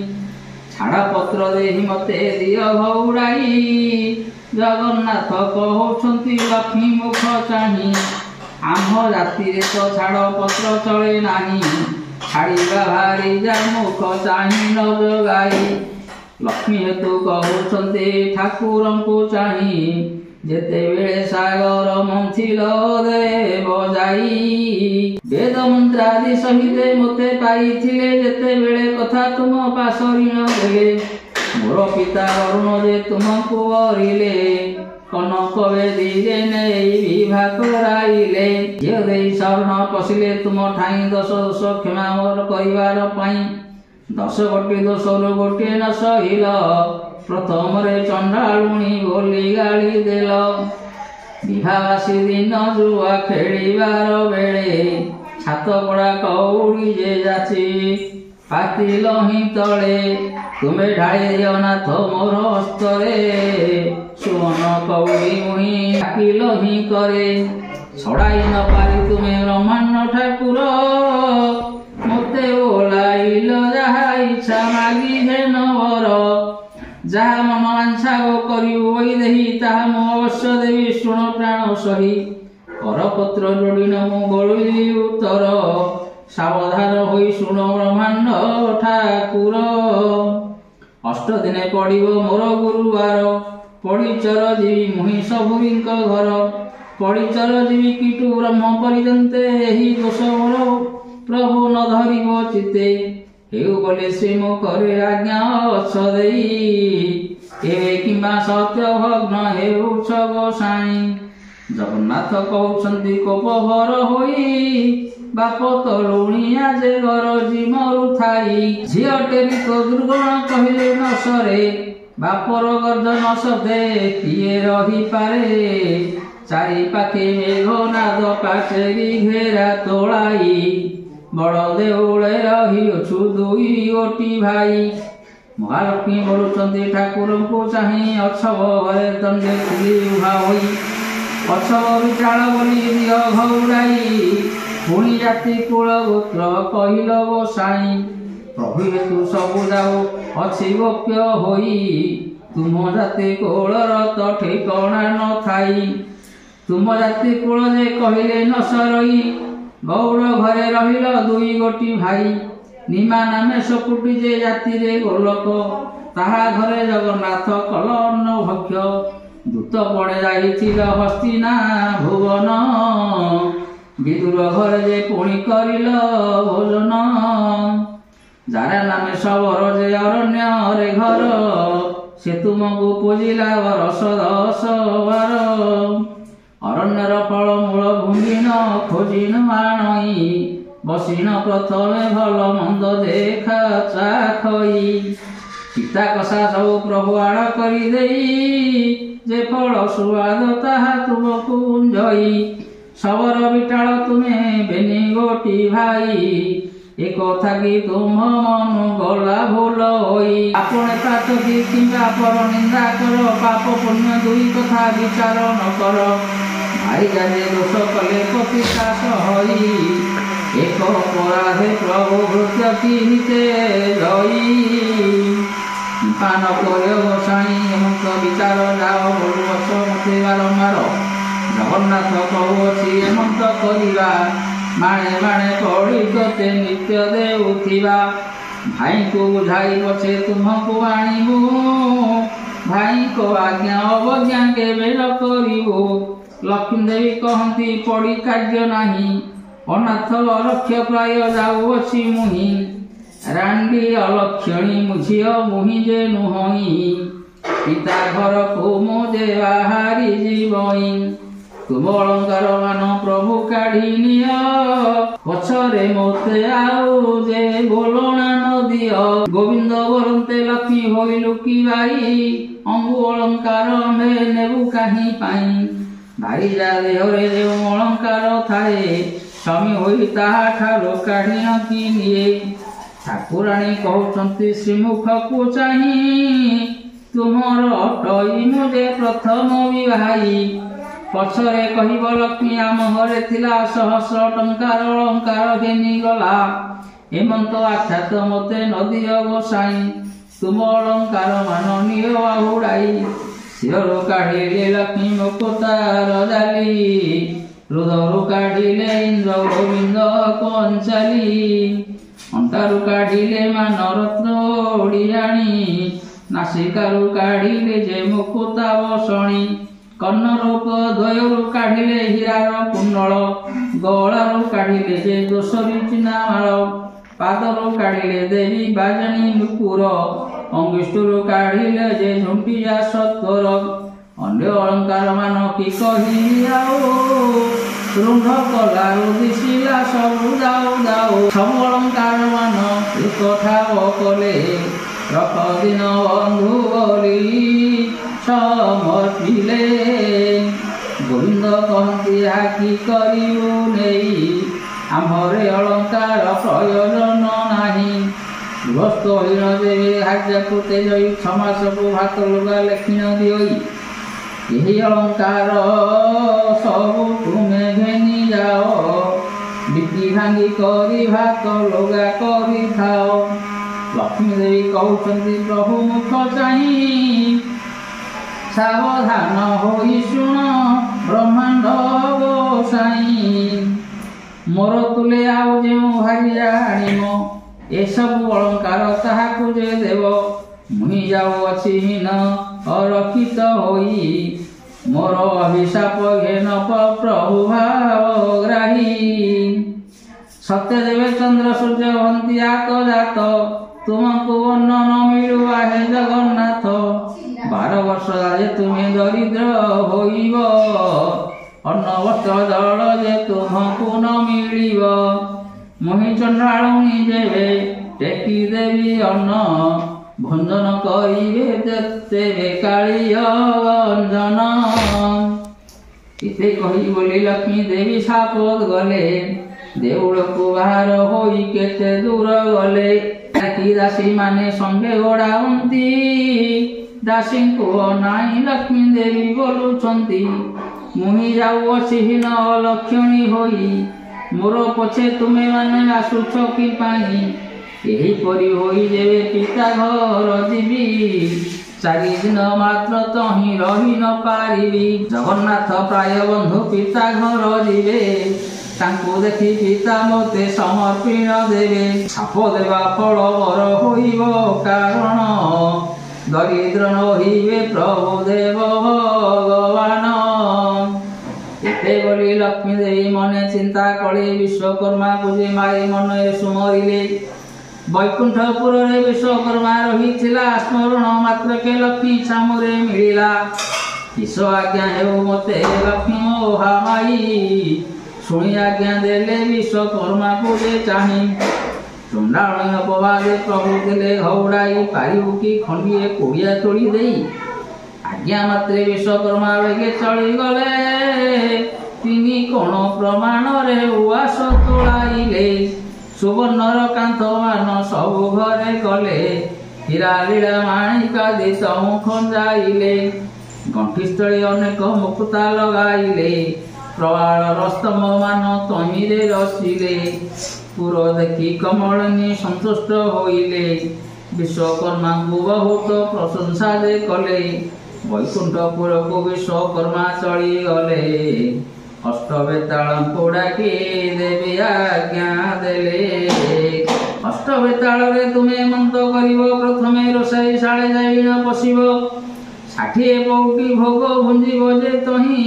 छाड़ा पत्र देहि मते दिय घौड़ाई जगन्नाथ कहउछंती लक्ष्मी मुख चाही आम जाति रे तो छाड़ पत्र चले नाही छाड़िबा भारी जा मुख चाही न जगाई लक्ष्मी हेतु कहउछंती ठाकुर को चाही जेते बेले सागर मंथिल देव जाई वेद मंत्र आदि सहित मते पाइथिले जेते बेले कथा तुम पासरिण देले मोर पिता अरुण जे तुमको वरिले कनक वेदी जे नेई विवाह कराइले जे देई शरण पसिले तुम ठाई दश दोष क्षमा मोर करिवार पाई 10 गोटी दोषर गोटे न सहिल प्रथम रे चंडालुणी बोली गाली देल विहासी दिन जुआ खेलिबार बेले छात पड़ा कौड़ी जे जाची पातिल ही तले तुम्हें ढाई दियो नाथ मोर हस्तरे सुवन कौड़ी मुही डाकिल ही करे छड़ाई न पारी तुम्हें ब्रह्मांड ठाकुर मते ओलाइल जहा इच्छा मागी हे नवर जहा मन आंछा करियो ओई देही ताहा मो अवश्य देवी शुण प्राण सही करपत्र जोड़िन मु गलुली उत्तर सावधान होई शुण ब्रह्मांड ठाकुर 8 दिने पड़िबो मोर गुरुवार पड़िचर जीवी मुहि सबुरींक घर पड़िचर जीवी कीटु ब्रह्म परिजन्ते एही दोष मोर प्रभु न धरिबो चिते हेउ बोले श्रीमु करे आज्ञा अछ देई एवे किंबा सत्य भग्न हेउ छ गोसाई जगन्नाथ कहउछंती कोप भर होई बाप तरुणिया जे घर जिमरु थाई झियो टेरी को दुर्गुण कहिले न सरे बापर गर्जन सदे किए रही पारे चारि पाखे मेघनाद पाचेरी घेरा तोलाई बड़ देउले रहिछु दुई गोटी भाई महालक्ष्मी बोलुचंती ठाकुर को चाही अछव घरे दंडे खुली उभा होई अछव विचार बोली दिय घौड़ाई पुणी जाति कुल गोत्र कहिल गोसाई प्रभु हेतु सबु जाओ अछि गोप्य होई तुम जाति कुलर तो ठिकाना न थाई तुम जाति कुल जे कहिले न सरई गौड़ घरे रहिल दुई गोटी भाई निमा नामे सकुटी जे जाति रे गोलक ताहा घरे जगन्नाथ कल अन्न भक्ष्य दूत पड़े जाइथिल हस्तिना भुवन विदुर घरे जे पुणी करिल भोजन जारा नामे सबर जे अरण्य रे घर से तुमको पूजिला वर्ष 10 बार अरण्यर फल मूल भूमिन खोजिन आणई बसिन प्रथमे भल मंद देखा चाखई सीता कषा सब प्रभु आड़ करी देई जे फल सुवाद ताहा तुमको उंजई सबर बिटाल तुम्हें बेनी गोटी भाई एक कथा कि तुम मनु गला भूल होई आपने पात दी किंबा पर निंदा कर पाप पुण्य दुई कथा विचार न कर भाई जाने दोष कले पतिकाश होई एक अपराधे प्रभु भृत्य किनिते जई पान कर गोसाई एमंत विचार जाओ बोलु बस मते बारंबार ଜଗନ୍ନାଥ କହୁଅଛି ଏମନ୍ତ କରିବା, ମାଣେ ମାଣେ ପଡ଼ି ତୋତେ ନିତ୍ୟ ଦେଉଥିବା। ଭାଇଙ୍କୁ ବୁଝାଇ ପଛେ ତୁମକୁ ଆଣିବୁ, ଭାଇଙ୍କ ଆଜ୍ଞା ଅବଜ୍ଞା କେବେ ନ କରିବୁ। ଲକ୍ଷ୍ମୀ ଦେବୀ କହନ୍ତି ପଡ଼ି କାର୍ଯ୍ୟ ନାହିଁ, ଅନାଥ ଅଲକ୍ଷ୍ୟ ପ୍ରାୟ ଯାଉଅଛି ମୁହିଁ। ରାଣ୍ଡି ଅଲକ୍ଷଣୀ ଝିଅ ମୁହିଁ ଯେ ନୁହଇଁ, ପିତା ଘରକୁ ମୁଁ ଯେ ବାହାରି ଯିବଇଁ। ତୁମ ଅଳଙ୍କାର ମାନ ପ୍ରଭୁ କାଢ଼ି ନିଅ, ପଛରେ ମୋତେ ଆଉ ଯେ ବୋଲଣା ନ ଦିଅ। ଗୋବିନ୍ଦ ବରନ୍ତେ ଲକ୍ଷ୍ମୀ ହୋଇ ଲୁକିବାଇ, ଅଙ୍ଗୁ ଅଳଙ୍କାର ଆମ୍ଭେ ନେବୁ କାହିଁ ପାଇଁ। ଭାରିଜା ଦେହରେ ଯେଉଁ ଅଳଙ୍କାର ଥାଏ, ସ୍ୱାମୀ ହୋଇ ତାହାଠାରୁ କାଢ଼ି ନ କି ନିଏ। ଠାକୁରାଣୀ କହୁଛନ୍ତି ଶ୍ରୀମୁଖକୁ ଚାହିଁ, ତୁମର ଅଟଇ ମୁଁ ଯେ ପ୍ରଥମ ବିଭାଇ। ପଛରେ କହିବ ଲକ୍ଷ୍ମୀ ଆମ ଘରେ ଥିଲା ସହସ୍ର ଟଙ୍କାର ଅଳଙ୍କାର ଘେନିଗଲା। ଏମନ୍ତ ଆଖ୍ୟାତ ମୋତେ ନଦିଅ ଗୋସାଇଁ, ତୁମ ଅଳଙ୍କାର ମାନ ନିଅ ବାହୁଡ଼ାଇ। ଶିରରୁ କାଢ଼ିଲେ ଲକ୍ଷ୍ମୀ ମୁକୁତାର ଜାଲି, ହୃଦୟରୁ କାଢ଼ିଲେ ଇନ୍ଦ୍ର ଗୋବିନ୍ଦ କଞ୍ଚାଲି। ଅଣ୍ଟାରୁ କାଢ଼ିଲେ ମାନରତ୍ନ ଓଡ଼ିଆଣୀ, ନାସିକାରୁ କାଢ଼ିଲେ ଯେ ମୁକୁତା ବସଣି। କର୍ଣ୍ଣରୂପ ଦ୍ୱୟରୁ କାଢ଼ିଲେ ହୀରାର କୁଣ୍ଡଳ, ଗଳାରୁ କାଢ଼ିଲେ ଯେ ଦୋଷରୀ ଚିନାମାଳ। ପାଦରୁ କାଢ଼ିଲେ ଦେବୀ ବାଜଣୀ ନୁପୁର, ଅଙ୍ଗୁଷ୍ଠରୁ କାଢ଼ିଲେ ଯେ ଝୁଣ୍ଟିଆ ସତ୍ୱର। ଅନ୍ୟ ଅଳଙ୍କାର ମାନ କି କହିବି ଆଉ, ରୁଣ୍ଡ କଲାରୁ ଦିଶିଲା ସବୁ ଯାଉ ଯାଉ। ସବୁ ଅଳଙ୍କାର ମାନ ଏକ ଠାବ କଲେ, ରଖ ଦିନ ବନ୍ଧୁ ବୋଲି ସମର୍ପିଲେ। ଗୋବିନ୍ଦ କହନ୍ତି ଏହା କି କରିବୁ ନେଇ, ଆମ୍ଭରେ ଅଳଙ୍କାର ପ୍ରୟୋଜନ ନାହିଁ। ଗୃହସ୍ଥ ହୀନ ଦେବେ ହାଜ୍ୟାକୁ ତେଜଇ, ଛମାସକୁ ଭାତ ଲୁଗା ଲେଖି ନ ଦିଅଇ। ଏହି ଅଳଙ୍କାର ସବୁ ତୁମେ ଘେନି ଯାଅ, ବିକି ଭାଙ୍ଗି କରି ଭାତ ଲୁଗା କରିଥାଅ। ଲକ୍ଷ୍ମୀ ଦେବୀ କହୁଛନ୍ତି ପ୍ରଭୁ ମୁଖ ଚାହିଁ, ସାବଧାନ ହୋଇ ଶୁଣ ବ୍ରହ୍ମାଣ୍ଡ ଗୋସାଇଁ। ମୋର ତୁଲେ ଆଉ ଯେଉଁ ଭାରିଜା ଆଣିମ, ଏସବୁ ଅଳଙ୍କାର ତାହାକୁ ଯେ ଦେବ। ମୁହିଁ ଯାଉଅଛି ହୀନ ଅରକ୍ଷିତ ହୋଇ, ମୋର ଅଭିଶାପ ଘେନ ପ୍ରଭୁ ଭାବଗ୍ରାହୀ। ସତ୍ୟଦେବେ ଚନ୍ଦ୍ର ସୂର୍ଯ୍ୟ ହନ୍ତି ଆତ ଜାତ, ତୁମକୁ ଅନ୍ନ ନ ମିଳୁଆ ହେ ଜଗନ୍ନାଥ। 12 ବର୍ଷ ଯାଏ ତୁମେ ଦରିଦ୍ର ହୋଇବ, ଅନ୍ନ ବସ୍ତ୍ର ଜଳ ଯେ ତୁମକୁ ନ ମିଳିବ। ମୁହିଁ ଚଣ୍ଡାଳୁଣୀ ଯେବେ ଟେକି ଦେବି ଅନ୍ନ, ଭଞ୍ଜନ କରିବେ ତେବେ କାଳିୟ ଗଞ୍ଜନ। ଏତେ କହି ବୋଲି ଲକ୍ଷ୍ମୀ ଦେବୀ ସାପଦ ଗଲେ, ଦେଉଳକୁ ବାହାର ହୋଇ କେତେ ଦୂର ଗଲେ। ଦାସୀ ମାନେ ସଙ୍ଗେ ଗୋଡ଼ାଉନ୍ତି, ଦାସୀଙ୍କୁ ଅନାଇ ଲକ୍ଷ୍ମୀ ଦେବୀ ବୋଲୁଛନ୍ତି, ମୁହିଁ ଯାଉଅଛି ହୀନ ଅଲକ୍ଷଣୀ ହୋଇ, ମୋର ପଛେ ତୁମେ ମାନେ ଆସୁଛ କି ପାଇଁ। ଏହିପରି ହୋଇ ଯେବେ ପିତା ଘର ଯିବି, 4 ଦିନ ମାତ୍ର ତହିଁ ରହି ନ ପାରିବି। ଜଗନ୍ନାଥ ପ୍ରାୟ ବନ୍ଧୁ ପିତା ଘର ଯିବେ, ତାଙ୍କୁ ଦେଖି ପିତା ମୋତେ ସମର୍ପଣ ଦେବେ। ସାପ ଦେବା ଫଳ ବର ହୋଇବ କାରଣ, ଦରିଦ୍ର ନହିବେ ପ୍ରଭୁ ଦେବ ଭଗବାନ। ଏତେ ବୋଲି ଲକ୍ଷ୍ମୀ ଦେବୀ ମନେ ଚିନ୍ତା କଲେ, ବିଶ୍ୱକର୍ମାକୁ ଯେ ମାରି ମନରେ ସୁମରିଲେ। ବୈକୁଣ୍ଠପୁରରେ ବିଶ୍ୱକର୍ମା ରହିଥିଲା, ସ୍ମରଣ ମାତ୍ରକେ ଲକ୍ଷ୍ମୀ ଛାମୁରେ ମିଳିଲା। ଈଶ ଆଜ୍ଞା ହେଉ ମୋତେ ଲକ୍ଷ୍ମୀ ମହାମାଇ, ଶୁଣି ଆଜ୍ଞା ଦେଲେ ବିଶ୍ୱକର୍ମାକୁ ଯେ ଚାହିଁ। ଚଣ୍ଡାଳୁଣୀ ଅପବାଦେ ପ୍ରଭୁ ଦେଲେ ଘଉଡ଼ାଇ, ପାରିବୁ କି ଖଣ୍ଡିଏ କୋଡ଼ିଆ ତୋଳି ଦେଇ। ଆଜ୍ଞା ମାତ୍ରେ ବିଶ୍ୱକର୍ମା ବେଗେ ଚଳିଗଲେ, 3 କୋଣ ପ୍ରମାଣରେ ଉଆସ ତୋଳାଇଲେ। ସୁବର୍ଣ୍ଣର କାନ୍ଥ ମାନ ସବୁ ଘରେ କଲେ, ହୀରା ଲୀଳା ମାଣିକାଦି ତମୁ ଖଞ୍ଜାଇଲେ। ଗଣ୍ଠିସ୍ଥଳୀ ଅନେକ ମୁକୁତା ଲଗାଇଲେ, ପ୍ରବାଳର ସ୍ତମ୍ଭ ମାନ ତହିଁରେ ରଚିଲେ। ପୁର ଦେଖି କମଳିନୀ ସନ୍ତୁଷ୍ଟ ହୋଇଲେ, ବିଶ୍ୱକର୍ମାଙ୍କୁ ବହୁତ ପ୍ରଶଂସା ଯେ କଲେ। ବୈକୁଣ୍ଠପୁରକୁ ବିଶ୍ୱକର୍ମା ଚଳିଗଲେ। ଅଷ୍ଟବେତାଳଙ୍କୁ ଡାକି ଦେବୀ ଆଜ୍ଞା ଦେଲେ। ଅଷ୍ଟବେତାଳରେ ତୁମେ ମନ୍ତ କରିବ, ପ୍ରଥମେ ରୋଷେଇ ଶାଳେ ଯାଇ ନ ପଶିବ। 60 ପଉଟି ଭୋଗ ଭୁଞ୍ଜିବ ଯେ ତହିଁ,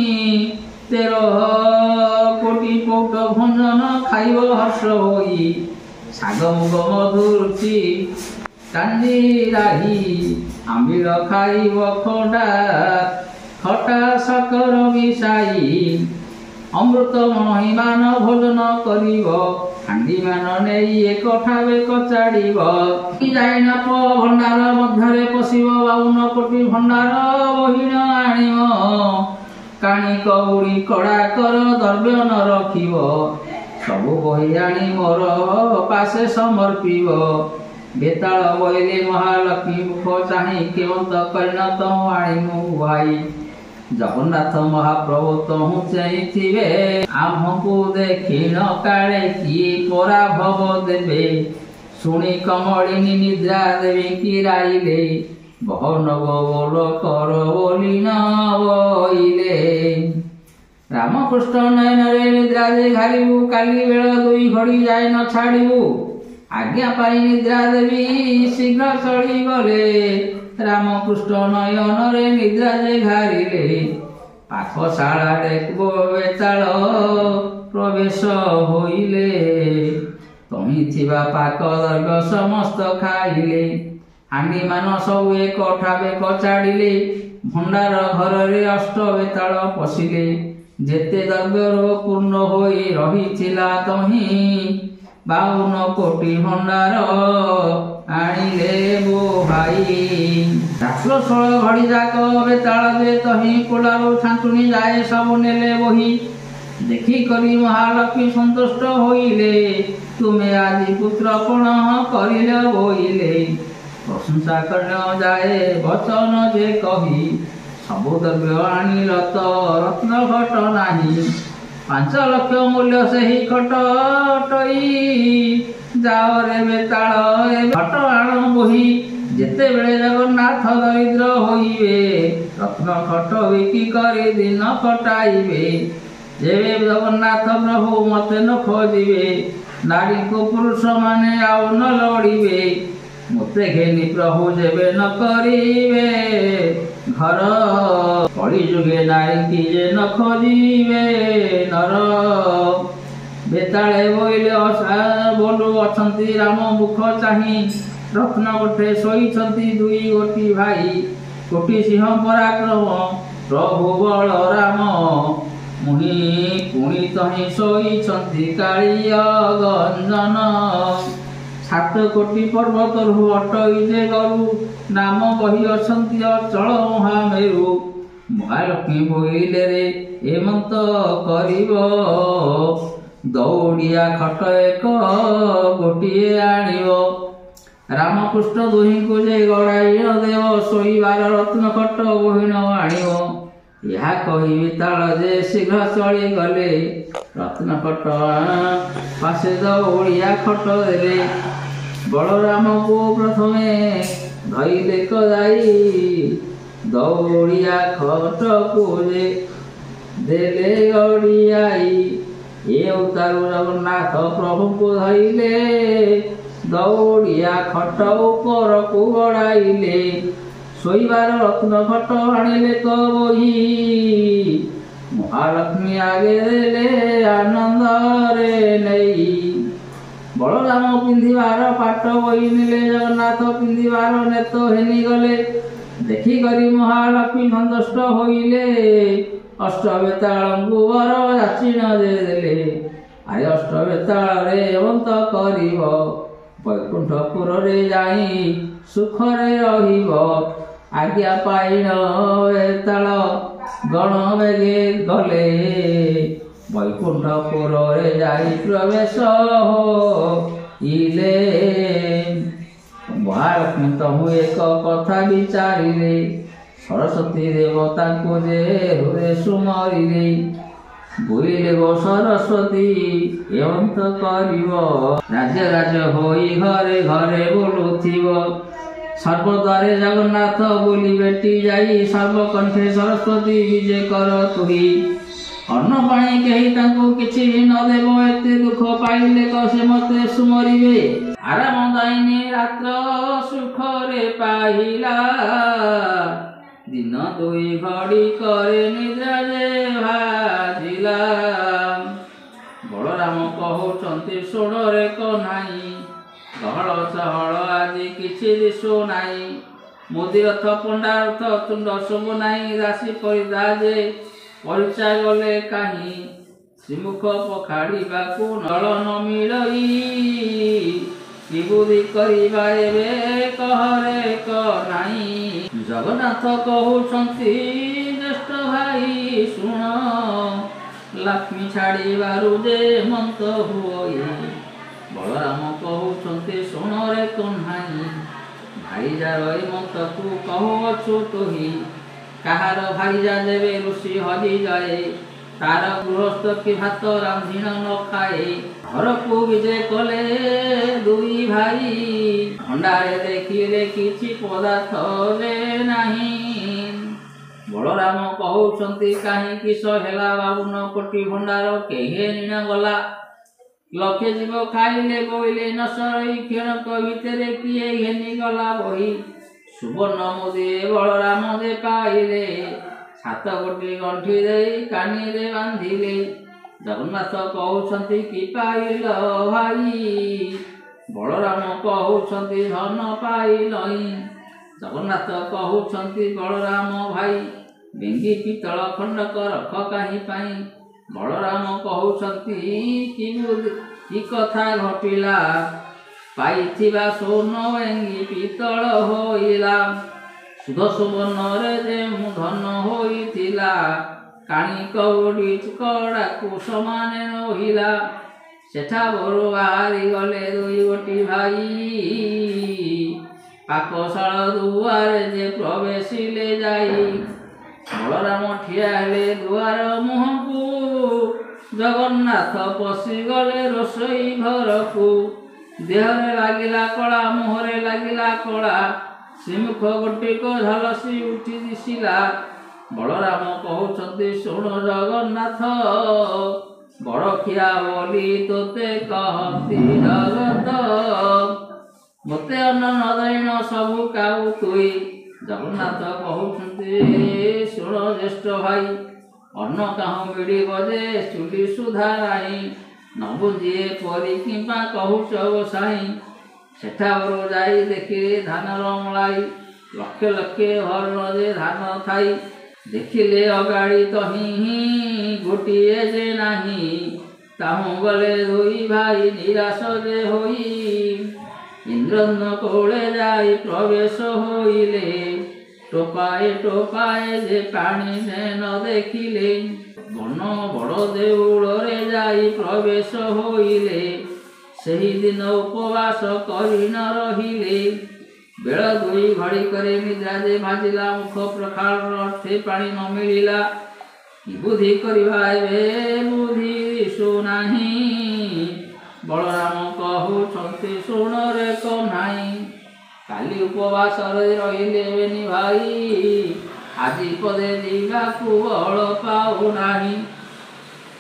13 କୋଟି ପୌଟ ଭଞ୍ଜନ ଖାଇବ ହର୍ଷ ହୋଇ। ଶାଗ ମୁଗ ମଧୁରୁଚି କାଞ୍ଜି ରାହି, ଆମ୍ବିଳ ଖାଇବ ଖଣ୍ଡା ଖଟା ସାକର ମିଶାଇ। ଅମୃତ ମହିମାନ ଭୋଜନ କରିବ, ହାଣ୍ଡିମାନ ନେଇ ଏକ ଠାବେ କଚାଡ଼ିବ। ଯାଇନାପ ଭଣ୍ଡାର ମଧ୍ୟରେ ପଶିବ, 52 କୋଟି ଭଣ୍ଡାର ବହିଣ ଆଣିବ। କାଣି କଉଡ଼ି କଡ଼ା କର ଦ୍ରବ୍ୟ ନ ରଖିବ, ସବୁ ବହି ଆଣି ମୋର ପାଶେ ସମର୍ପିବ। ବେତାଳ ବଇଲେ ମହାଲକ୍ଷ୍ମୀ ମୁଖ ଚାହିଁ, କେବନ୍ତ କରିନ ତହୁଁ ଆଣିମୁ ଭାଇ। ଜଗନ୍ନାଥ ମହାପ୍ରଭୁ ତହୁଁ ଚାହିଁଥିବେ, ଆମ୍ଭକୁ ଦେଖିନ କାଳେ କିଏ ପରାଭବ ଦେବେ। ଶୁଣି କମଳିନୀ ନିଦ୍ରା ଦେବୀ କିରାଇଲେ, ବହ ନବ ବୋଲ କର ବୋଲି ନ ବଇଲେ। ରାମକୃଷ୍ଣ ନୟନରେ ନିଦ୍ରା ଯେ ଘାରିବୁ, କାଲି ବେଳ 2 ଘଡ଼ି ଯାଇ ନ ଛାଡ଼ିବୁ। ଆଜ୍ଞା ପାଇ ନିଦ୍ରା ଦେବୀ ଶୀଘ୍ର ଚଳିଗଲେ, ରାମକୃଷ୍ଣ ନୟନରେ ନିଦ୍ରା ଯେ ଘାରିଲେ। ପାକଶାଳାରେ ବେତାଳ ପ୍ରବେଶ ହୋଇଲେ, ତହିଁ ଥିବା ପାକ ଦ୍ରବ୍ୟ ସମସ୍ତ ଖାଇଲେ। ହାଣ୍ଡିମାନ ସବୁ ଏକ ଠାବେ କଚାଡ଼ିଲେ, ଭଣ୍ଡାର ଘରରେ ଅଷ୍ଟବେତାଳ ପଶିଲେ। ଯେତେ ଦ୍ରବ୍ୟର ପୂର୍ଣ୍ଣ ହୋଇ ରହିଥିଲା ତହିଁ, 52 କୋଟି ଭଣ୍ଡାର ଆଣିଲେ ମୋ ଭାଇ। 16 ଘଡ଼ି ଯାକ ବେତାଳ ଯେ ତହିଁ, କୁଲାରୁ ଛାଞ୍ଚୁଣି ଯାଏ ସବୁ ନେଲେ ବହି। ଦେଖି କରି ମହାଲକ୍ଷ୍ମୀ ସନ୍ତୁଷ୍ଟ ହୋଇଲେ, ତୁମେ ଆଜି ପୁତ୍ର ପଣ କରିଲ ବୋଇଲେ। ପ୍ରଶଂସା କର୍ଣ୍ଣ ଯାଏ ବଚନ ଯେ କହି, ସବୁ ଦ୍ରବ୍ୟ ଆଣିଲ ତ ରତ୍ନ ଘଟ ନାହିଁ। 5 ଲକ୍ଷ ମୂଲ୍ୟ ସେହି ଖଟଟଇ, ଯାଅରେ ବେତାଳ ଏ ଘଟ ଆଣ ବୋହି। ଯେତେବେଳେ ଜଗନ୍ନାଥ ଦରିଦ୍ର ହୋଇବେ, ରତ୍ନ ଖଟ ବିକି କରି ଦିନ କଟାଇବେ। ଯେବେ ଜଗନ୍ନାଥ ପ୍ରଭୁ ମତେ ନ ଖୋଜିବେ, ନାରୀକୁ ପୁରୁଷ ମାନେ ଆଉ ନ ଲୋଡ଼ିବେ। ମୋତେ ଘେନି ପ୍ରଭୁ ଯେବେ ନ କରିବେ ଘର, କଳି ଯୁଗେ ନାରୀକି ଯେ ନ ଖୋଜିବେ ନର। ବେତାଳେ ବୋଇଲେ ବୋଲୁ ଅଛନ୍ତି ରାମ ମୁଖ ଚାହିଁ, ରତ୍ନ ଗୋଠେ ଶୋଇଛନ୍ତି 2 ଗୋଟି ଭାଇ। କୋଟି ସିଂହ ପରାକ୍ରମ ପ୍ରଭୁ ବଳରାମ, ମୁହିଁ ପୁଣି ତହିଁ ଶୋଇଛନ୍ତି କାଳିୟ ଗଞ୍ଜନ। 7 କୋଟି ପର୍ବତରୁ ଅଟଇ ଯେ ଗରୁ, ନାମ ବହି ଅଛନ୍ତି ଅଚଳ ମହାମେରୁ। ମହାଲକ୍ଷ୍ମୀ ବୋଇଲେ ରେ ଏମନ୍ତ କରିବ, ଦୌଡ଼ିଆ ଖଟ ଏକ ଗୋଟିଏ ଆଣିବ। ରାମକୃଷ୍ଣ ଦୁହିଁଙ୍କୁ ଯେ ଗଡ଼ାଇ ନ ଦେବ, ଶୋଇବାର ରତ୍ନ ଖଟ ବୋହିଣ ଆଣିବ। ଏହା କହି ବେତାଳ ଯେ ଶୀଘ୍ର ଚଳିଗଲେ, ରତ୍ନ ଖଟ ପାଶେ ଦୌଡ଼ିଆ ଖଟ ଦେଲେ। ବଳରାମକୁ ପ୍ରଥମେ ଧଇଲେ କଦାଇ, ଦୌଡ଼ିଆ ଖଟକୁ ଯେ ଦେଲେ ଗଡ଼ିଆଇ। ଏ ଉତାରୁ ଜଗନ୍ନାଥ ପ୍ରଭୁଙ୍କୁ ଧଇଲେ, ଦୌଡ଼ିଆ ଖଟ ଉପରକୁ ଗଡ଼ାଇଲେ। ଶୋଇବାର ରତ୍ନ ଖଟ ଆଣିଲେ ତ ବହି, ମହାଲକ୍ଷ୍ମୀ ଆଗେ ଦେଲେ ଆନନ୍ଦରେ ନେଇ। ବଳରାମ ପିନ୍ଧିବାର ପାଟ ବହି ନେଲେ, ଜଗନ୍ନାଥ ପିନ୍ଧିବାର ନେତ ହେନିଗଲେ। ଦେଖିକରି ମହାଲକ୍ଷ୍ମୀ ସନ୍ତୁଷ୍ଟ ହୋଇଲେ, ଅଷ୍ଟବେତାଳଙ୍କୁ ବର ଯାଚିନ ଯେ ଦେଲେ। ଆରେ ଅଷ୍ଟବେତାଳରେ ଏମନ୍ତ କରିବ, ବୈକୁଣ୍ଠପୁରରେ ଯାଇ ସୁଖରେ ରହିବ। ଆଜ୍ଞା ପାଇନ ବେତାଳ ଗଣ ବେଗେ ଗଲେ, ବୈକୁଣ୍ଠପୁରରେ ଯାଇ ପ୍ରବେଶ ହୋଇଲେ। ମହାଲକ୍ଷ୍ମୀ ତହୁଁ ଏକ କଥା ବିଚାରିଲେ, ସରସ୍ୱତୀ ଦେବତାଙ୍କୁ ଯେ ହୃଦେ ସୁମରିଲେ। ବୋଇଲେ ଗୋ ସରସ୍ୱତୀ ଏମନ୍ତ କରିବ, ରାଜ୍ୟ ରାଜ୍ୟ ହୋଇ ଘରେ ଘରେ ବୁଲୁଥିବ। सर्वद्वारे जगन्नाथ बोली बेटी जाई सर्वकंठे सरस्वती विजय कर तुही अन्न पाणी कही तांको किछि न देव एते दुख पाइले कसे मते सुमरिबे आराम दाइने रात्र सुख रे पाइला दिन दुई घड़ी करे निद्रा जे भाजिला बलराम कहउछन्ति सुण रे कन्हाई गहल चहल आदि किछि दिशु नाई मोदी रथ पंडा रथ तुंड सब नाई राशि परिदा जे परिचा गले काहि श्रीमुख पखाड़िबाकु नल न मिलई कि बुद्धि करिबा एबे कहरे कन्हाई जगन्नाथ कहउछन्ति ज्येष्ठ भाई सुण लक्ष्मी छाड़िबारु जे मन्त हुई बलराम कहउछन्ति सुण रे कन्हाई भाईजा रही मन्तकु कहउछु तुही काहार भाईजा देवे ऋषि हजि जाए तार गृहस्थ कि भात रांधिण न खाए घर को विजय कले दुई भाई भंडारे देखिले किछि पदार्थ जे नाही बलराम कहउछन्ति काहे किस हेला बाबुन कोटी भंडार केहे निण गला लक्षे जीव खाइले बोइले न सरई क्षणक भितरे किए घेनी गला बही सुवर्ण मोदी बलराम दे पाइले सात गोटी गंठी दे कानी रे बांधिले जगन्नाथ कहउछन्ति कि पाइल भाई बलराम कहउछन्ति धन पाइलई जगन्नाथ कहउछन्ति बलराम भाई बेंगी पितल खंडक रख काहि पाई बलराम कहउछन्ति कि कथा घटिला पाइथिबा सोन बेंगी पितल होइला सुध सुवर्ण रे जे मु धन होइथिला काणी कौड़ी कड़ाकु समाने रहिला सेठा बरु बाहारी गले दुई गोटी भाई पाकशाल दुआरे जे प्रवेशिले जाई बलराम ठिया हेले दुआर मुहंकु जगन्नाथ पशिगले रोषई घरकु देहरे लागिला कला मुहरे लागिला कला श्रीमुख गोटिक झलसी उठी दिशिला बलराम कहउछन्ति सुण जगन्नाथ बड़खिया बोली तोते कहती जगत मते अन्न न दैन सबु काउ तुई जगन्नाथ कहउछन्ति सुण ज्येष्ठ भाई अन्न काहु मिड़ी बजे चुली सुधा नाई न बुझिए परी किंपा कहूच गोसाई सेठा बरु जाई देखिले धान रमलाई लक्षे लक्षे हरण जे धान थाई देखिले अगाड़ी तही गोटिए जे नाही ताहु गले दुई भाई निराश जे होई इंद्रन कोले जाई प्रवेश होइले टोपाए जे पानी न देखिले बन बड़ देउल रे जाई प्रवेश होइले सही दिन उपवास करि न रहिले बेल दुई घड़ी करे निद्रा जे भाजिला मुख प्रखाल अर्थे पानी न मिलिला कि बुद्धि करिबा एबे बुद्धि दिशु नाही बलराम कहउछन्ति सुण रे कन्हाई काली उपवास रहिले बेनी भाई आजी पदे जीवाकु बल पाउ नाही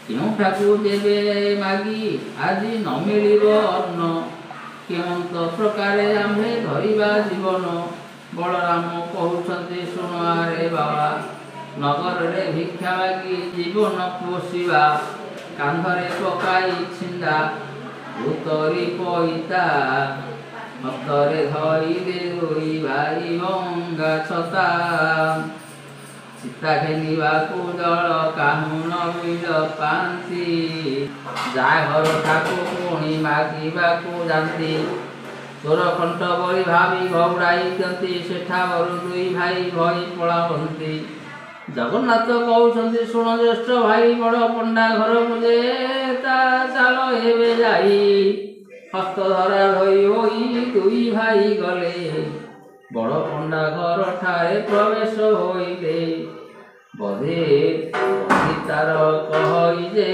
केउठाकु देबे मागी आजी न मिलिब अन्न केमंत प्रकारे आम्भे धरिबा जीवन बलराम कहउछन्ति सुण रे बाबा नगर रे भिक्षा मागी जीवन पोषिबा कांधरे पकाई छिंदा उतरी पइता हतरे धइले दुई भाई भंगा छता सीता घेनिबाकु जल काहु न मिल पांती जाय घर ठाकु पुणी मागिबाकु जाती तोर कंठ बड़ी भावी घौड़ाई दियंती सेठा बरु दुई भाई भई पलावंती जगन्नाथ कहउछन्ति सुण ज्येष्ठ भाई बड़ पंडा घर बुझे ता चाल हेबे जाई हस्त धरा धई होई दुई भाई गले बड़ पंडा घर ठारे प्रवेश होइले बधे तार कहि जे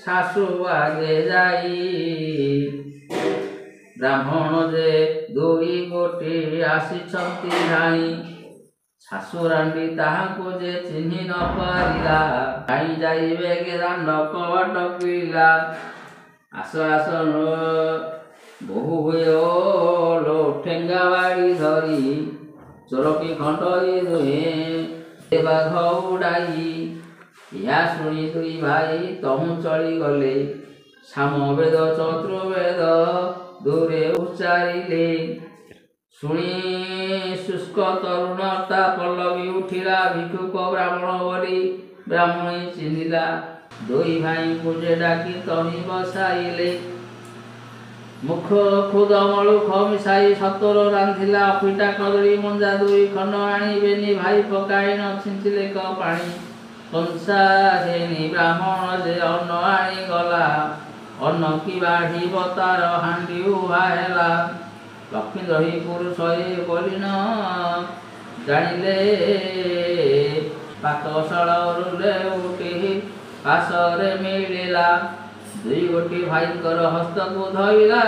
शाशु आगे जाई ବ୍ରାହ୍ମଣ ଯେ ଦୁଇ ଗୋଟି ଆସିଛନ୍ତି ଧାଇଁ ଶାଶୁରାଣ୍ଡି ତାହାଙ୍କୁ ଯେ ଚିହ୍ନି ନ ପାରିଲା ଧାଇଁ ଯାଇ ବେଗେ ଦାଣ୍ଡ କବାଟ ପିଲା ଆସ ଆସ ବୋହୁ ହୁଏ ଲୋ ଠେଙ୍ଗା ବାଡ଼ି ଧରି ଚୋରକି ଖଣ୍ଡଇ ଦୁହେଁ ବାଘ ଉଡ଼ାଇ ଏହା ଶୁଣି ଦୁଇ ଭାଇ ତହୁଁ ଚଳିଗଲେ ସାମବେଦ ଚତୁର୍ବେଦ ଦୂରେ ଉଚ୍ଚାରିଲେ ଶୁଣି ଶୁଷ୍କ ତରୁଣତା ପଲ୍ଲବୀ ଉଠିଲା ଭିକ୍ଷୁକ ବ୍ରାହ୍ମଣ ବୋଲି ବ୍ରାହ୍ମଣୀ ଚିହ୍ନିଲା ଦୁଇ ଭାଇଙ୍କୁ ଯେ ଡାକି ତହି ବସାଇଲେ ମୁଖ ଖୁଦ ମଳୁଖ ମିଶାଇ ସତର ରାନ୍ଧିଲା ଅଫିଟା କଦଳୀ ମଞ୍ଜା ଦୁଇ ଖଣ୍ଡ ଆଣି ବେନି ଭାଇ ପକାଇ ନ ଛିଞ୍ଚିଲେ କ ପାଣି କଂସା ଘେନି ବ୍ରାହ୍ମଣ ଯେ ଅନ୍ନ ଆଣିଗଲା ଅନ୍ନ କି ବାଢ଼ିବ ତାର ହାଣ୍ଡି ଉଭା ହେଲା ଲକ୍ଷ୍ମୀ ଦହି ପୁରୁଷ ବୋଲି ନ ଜାଣିଲେ ପାକଶାଳରୁ ଉଠି ପାଶରେ ମିଳିଲା ଦୁଇ ଗୋଟି ଭାଇଙ୍କର ହସ୍ତକୁ ଧଇଲା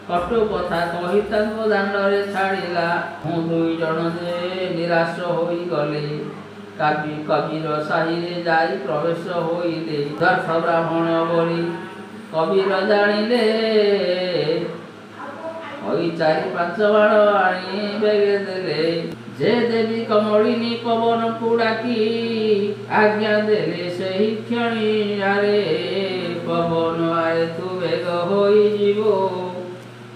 କଟୁ କଥା କହି ତାଙ୍କୁ ଦାଣ୍ଡରେ ଛାଡ଼ିଲା ମୁଁ ଦୁଇ ଜଣ ଯେ ନିରାଶ ହୋଇଗଲେ କବିର ସାହିରେ ଯାଇ ପ୍ରବେଶ ହୋଇଲେ ଦର୍ଶ ବ୍ରାହ୍ମଣ ବୋଲି କବିର ଜାଣିଲେ ହଇ ଚାରି ପାଞ୍ଚ ବାଣ ଆଣି ବେଗେ ଦେଲେ ଯେ ଦେବୀ କମଳିନୀ ପବନକୁ ଡାକି ଆଜ୍ଞା ଦେଲେ ସେହି କ୍ଷଣି ଆରେ ପବନ ଆରେ ତୁ ବେଗ ହୋଇଯିବ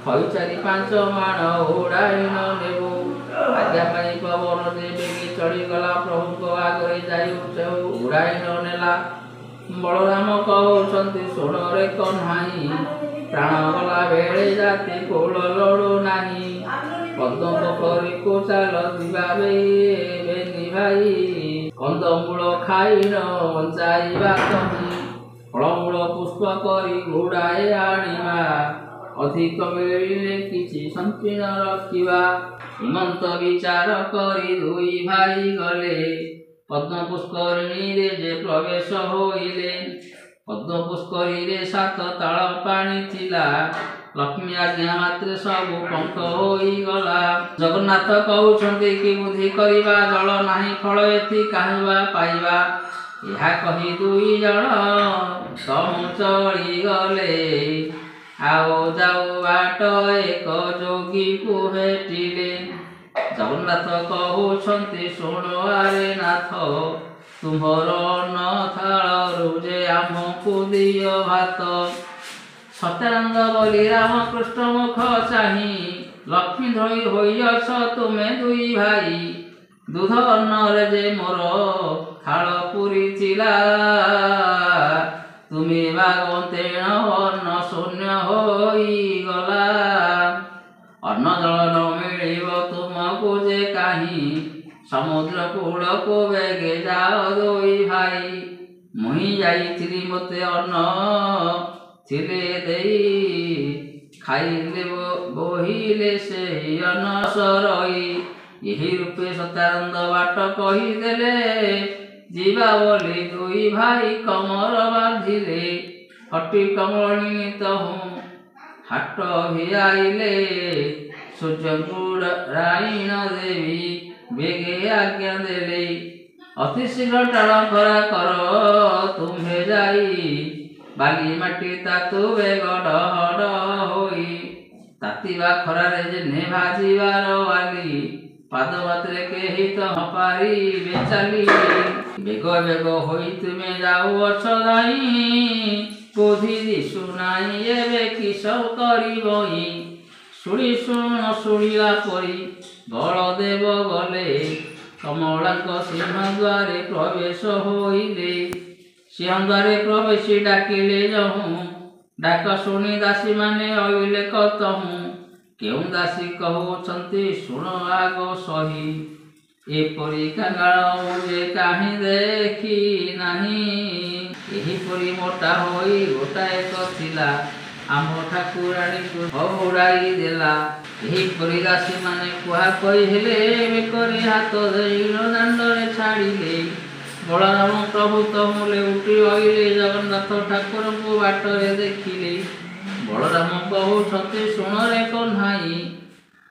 ଖଇ ଚାରି ପାଞ୍ଚ ମାଣ ଉଡ଼ାଇ ନ ନେବୁ ଆଜ୍ଞା ପାଇଁ ପବନ ଯେ ବେଗି ଚଢ଼ିଗଲା ପ୍ରଭୁଙ୍କ ଆଗରେ ଯାଇ ଉଡ଼ାଇ ନ ନେଲା ବଳରାମ କହୁଛନ୍ତି ଶୁଣରେ କହ୍ନାଇ ପ୍ରାଣ ଗଲା ବେଳେ ଜାତି କୋଳ ଲଡ଼ୁ ନାହିଁ ପଦ୍ମ ପୋଖରୀକୁ ଚାଲ ଯିବା ବେନି ଭାଇ କନ୍ଦମୂଳ ଖାଇ ନ ବଞ୍ଚାଇବା ତହି ଫଳମୂଳ ପୁଷ୍ପ କରି ଘୋଡ଼ାଏ ଆଣିବା ଅଧିକ ମିଳିଲେ କିଛି ସଞ୍ଚିନ ରଖିବା ହିମନ୍ତ ବିଚାର କରି ଦୁଇ ଭାଇ ଗଲେ ପଦ୍ମ ପୁଷ୍କରିଣୀରେ ଯେ ପ୍ରବେଶ ହୋଇଲେ ପଦ୍ମ ପୁଷ୍କରିଣୀରେ 7 ତାଳ ପାଣି ଥିଲା ଲକ୍ଷ୍ମୀ ଆଜ୍ଞା ମାତ୍ରେ ସବୁ ପଙ୍କ ହୋଇଗଲା ଜଗନ୍ନାଥ କହୁଛନ୍ତି କି ବୁଦ୍ଧି କରିବା ଜଳ ନାହିଁ ଫଳ ଏଥି କାହିଁବା ପାଇବା ଏହା କହି ଦୁଇ ଜଣ ତହୁଁ ଚଳିଗଲେ ଆଉ ଯାଉ ବାଟ ଏକ ଯୋଗୀକୁ ଭେଟିଲେ ଜଗନ୍ନାଥ କହୁଛନ୍ତି ଶୁଣ ଆରେ ନାଥ ତୁମ୍ଭର ଅନ୍ନ ଥାଳରୁ ଯେ ଆମକୁ ଦିଅ ଭାତ ସତ୍ୟାନନ୍ଦ ବୋଲି ରାମକୃଷ୍ଣ ମୁଖ ଚାହିଁ ଲକ୍ଷ୍ମୀ ଧୋଇ ହୋଇଅଛ ତୁମେ ଦୁଇ ଭାଇ ଦୁଧ ଅନ୍ନରେ ଯେ ମୋର ଥାଳ ପୁରିଥିଲା ତୁମେ ବାଗନ୍ତେଣ ଅନ୍ନ ଶୂନ୍ୟ ହୋଇଗଲା ଅନ୍ନ ଜଳ ନ ମିଳିବ ତୁମକୁ ଯେ କାହିଁ ସମୁଦ୍ର କୂଳକୁ ବେଗେ ଯାଅ ଦୁଇ ଭାଇ ମୁହିଁ ଯାଇଥିଲି ମୋତେ ଅନ୍ନ ଥିଲେ ଦେଇ ଖାଇଲେ ବୋହିଲେ ସେହି ଅନ୍ନ ସରଇ ଏହି ରୂପେ ସତ୍ୟାନନ୍ଦ ବାଟ କହିଦେଲେ ଯିବା ବୋଲି ଦୁଇ ଭାଇ କମର ବାନ୍ଧିଲେ ହଟି କମଳିନୀ ତହୁଁ ହାଟ ଭିଆଇଲେ ସୂର୍ଯ୍ୟଙ୍କୁ ରାଇଣ ଦେବୀ ବେଗେ ଆଜ୍ଞା ଦେଲେ ଅତି ଶୀଘ୍ର ଟାଣ ଖରା କର ତୁମ୍ଭେ ଯାଇ ବାଲି ମାଟି ତାତୁ ବେଗ ଡହ ହୋଇ ତାତିବା ଖରାରେ ଯେ ଭାଜିବାର ବାଲି ପାଦ ମାତ୍ରେ କେହି ତ ପାରିବେ ଚାଲି ବେଗ ବେଗ ହୋଇ ତୁମେ ଯାଉଅଛ ନାଇଁ ବୁଦ୍ଧି ଦିଶୁ ନାହିଁ ଏବେ କିସ କରିବଇ ଶୁଣି ଶୁଣିଲା ପରି ବଳଦେବ ଗଲେ କମଳାଙ୍କ ସିଂହ ଦ୍ୱାରେ ପ୍ରବେଶ ହୋଇଲେ ସିଂହ ଦ୍ୱାରେ ପ୍ରବେଶୀ ଡାକିଲେ ଯହୁଁ ଡାକ ଶୁଣି ଦାସୀମାନେ ଅଇଲେ କତହୁଁ କେଉଁ ଦାସୀ କହୁଛନ୍ତି ଶୁଣ ଆଗ ସହି ଏପରି କାଙ୍ଗାଳ ମୁଁ ଯେ କାହିଁ ଦେଖି ନାହିଁ ଏହିପରି ମୋଟା ହୋଇ ଗୋଟାଏ ଥିଲା ଆମ ଠାକୁରାଣୀକୁ ହଉଡ଼ାଇ ଦେଲା ଏହିପରି ଦାସୀମାନେ କୁହା କହି ହେଲେ ବେକରେ ହାତ ଦେଇ ଦାଣ୍ଡରେ ଛାଡ଼ିଲେ ବଳରାମ ପ୍ରଭୁ ତହୁଁ ଲେଉଟି ଅଇଲେ ଜଗନ୍ନାଥ ଠାକୁରଙ୍କୁ ବାଟରେ ଦେଖିଲେ ବଳରାମ କହୁଛନ୍ତି ଶୁଣରେ କହ୍ନାଇ,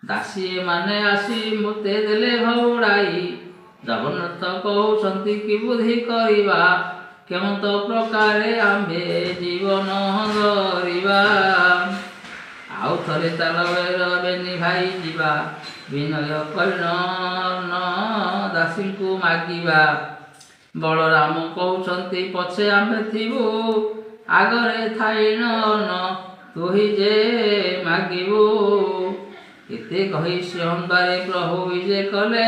ଦାସୀ ମାନେ ଆସି ମୋତେ ଦେଲେ ଘଉଡ଼ାଇ। ଜଗନ୍ନାଥ କହୁଛନ୍ତି କି ବୁଦ୍ଧି କରିବା, କେମନ୍ତ ପ୍ରକାରେ ଆମ୍ଭେ ଜୀବନ ଧରିବା। ଆଉ ଥରେ ଚାଲ ବେନି ଭାଇ ଯିବା, ବିନୟ କରିଣ ଦାସୀଙ୍କୁ ମାଗିବା। ବଳରାମ କହୁଛନ୍ତି ପଛେ ଆମ୍ଭେ ଥିବୁ, ଆଗରେ ଥାଇଣ ତୁହି ଯେ ମାଗିବୁ। ଏତେ କହି ସିଂହଦ୍ୱାରେ ପ୍ରଭୁ ବିଜେ କଲେ,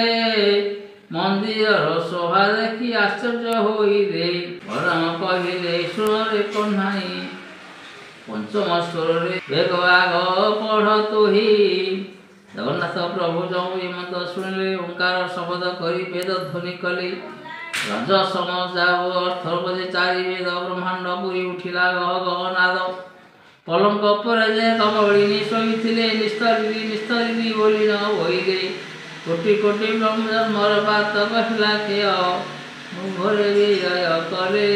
ମନ୍ଦିରର ଶୋଭା ଦେଖି ଆଶ୍ଚର୍ଯ୍ୟ ହୋଇଲେ। ବଳରାମ କହିଲେ ଶୁଣରେ କହ୍ନାଇ, ପଞ୍ଚମ ସ୍ୱରରେ ବେଗ ଆଗ ପଢ଼ ତୁହି। ଜଗନ୍ନାଥ ପ୍ରଭୁ ଯେଉଁ ଏମନ୍ତ ଶୁଣିଲେ, ଓଙ୍କାର ଶବ୍ଦ କରି ବେଦ ଧ୍ୱନି କଲେ। ରଜ ସମସ୍ଯାଉ ଅର୍ଥ ବୋଝେ ଚାରି ବେଦ, ବ୍ରହ୍ମାଣ୍ଡ ପୁରୀ ଉଠିଲା ଗହ ଗହ ନାଦ। ପଲଙ୍କ ଉପରେ ଯେ କମଳିନୀ ଶୋଇଥିଲେ, ନିସ୍ତରିଣୀ ନିସ୍ତରିଣୀ ବୋଲି ନ ବୋଇଲେ। କୋଟି କୋଟି ବ୍ରହ୍ମର ବାତ କହିଲା କ୍ଷୟ, ଘରେ ବିଜୟ କଲେ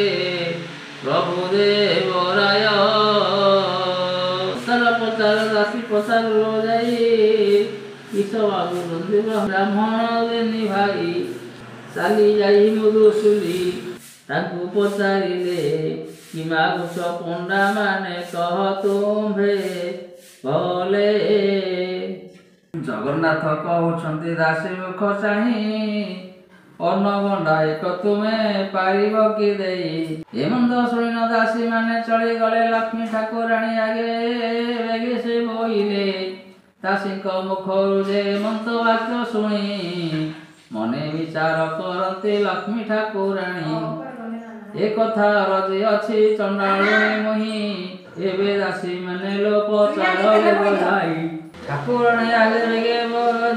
ପ୍ରଭୁ ଦେବରାୟ। ପଚାର ଦାସୀ ପଚାରୁ ଯାଇ, କିସ ମାଗୁଛନ୍ତି ବ୍ରାହ୍ମଣ ବେନି ଭାଇ। ଚାଲି ଯାଇ ମୃଦୁଶୂଲି ତାଙ୍କୁ ପଚାରିଲେ, କି ମାଗୁଛ ପଣ୍ଡା ମାନେ କହ ତୁମ୍ଭେ କଲେ। ଜଗନ୍ନାଥ କହୁଛନ୍ତି ଦାସୀ ମୁଖ ଚାହିଁ, ଅନ୍ନ ଗଣ୍ଡା ଏକ ତୁମେ ପାରିବ କି ଦେଇ। ହେମନ୍ତ ଶୁଣିନ ଦାସୀ ମାନେ ଚଳିଗଲେ, ଲକ୍ଷ୍ମୀ ଠାକୁରାଣୀ ଆଗେ ବେଗେ ସେ ବୋଇଲେ। ଦାସୀଙ୍କ ମୁଖରୁ ଯେ ହେମନ୍ତ ବାକ୍ୟ ଶୁଣି, ମନେ ବିଚାର କରନ୍ତି ଲକ୍ଷ୍ମୀ ଠାକୁରାଣୀ। ଏ କଥା ରଜି ଅଛି ଚଣ୍ଡାଳୁଣୀ ମୁହିଁ, ଏବେ ଦାସୀ ମାନେ ଲୋପ ଚାଲ ଯାଇ। ଠାକୁରାଣୀ ଆଗେ ବେଗେ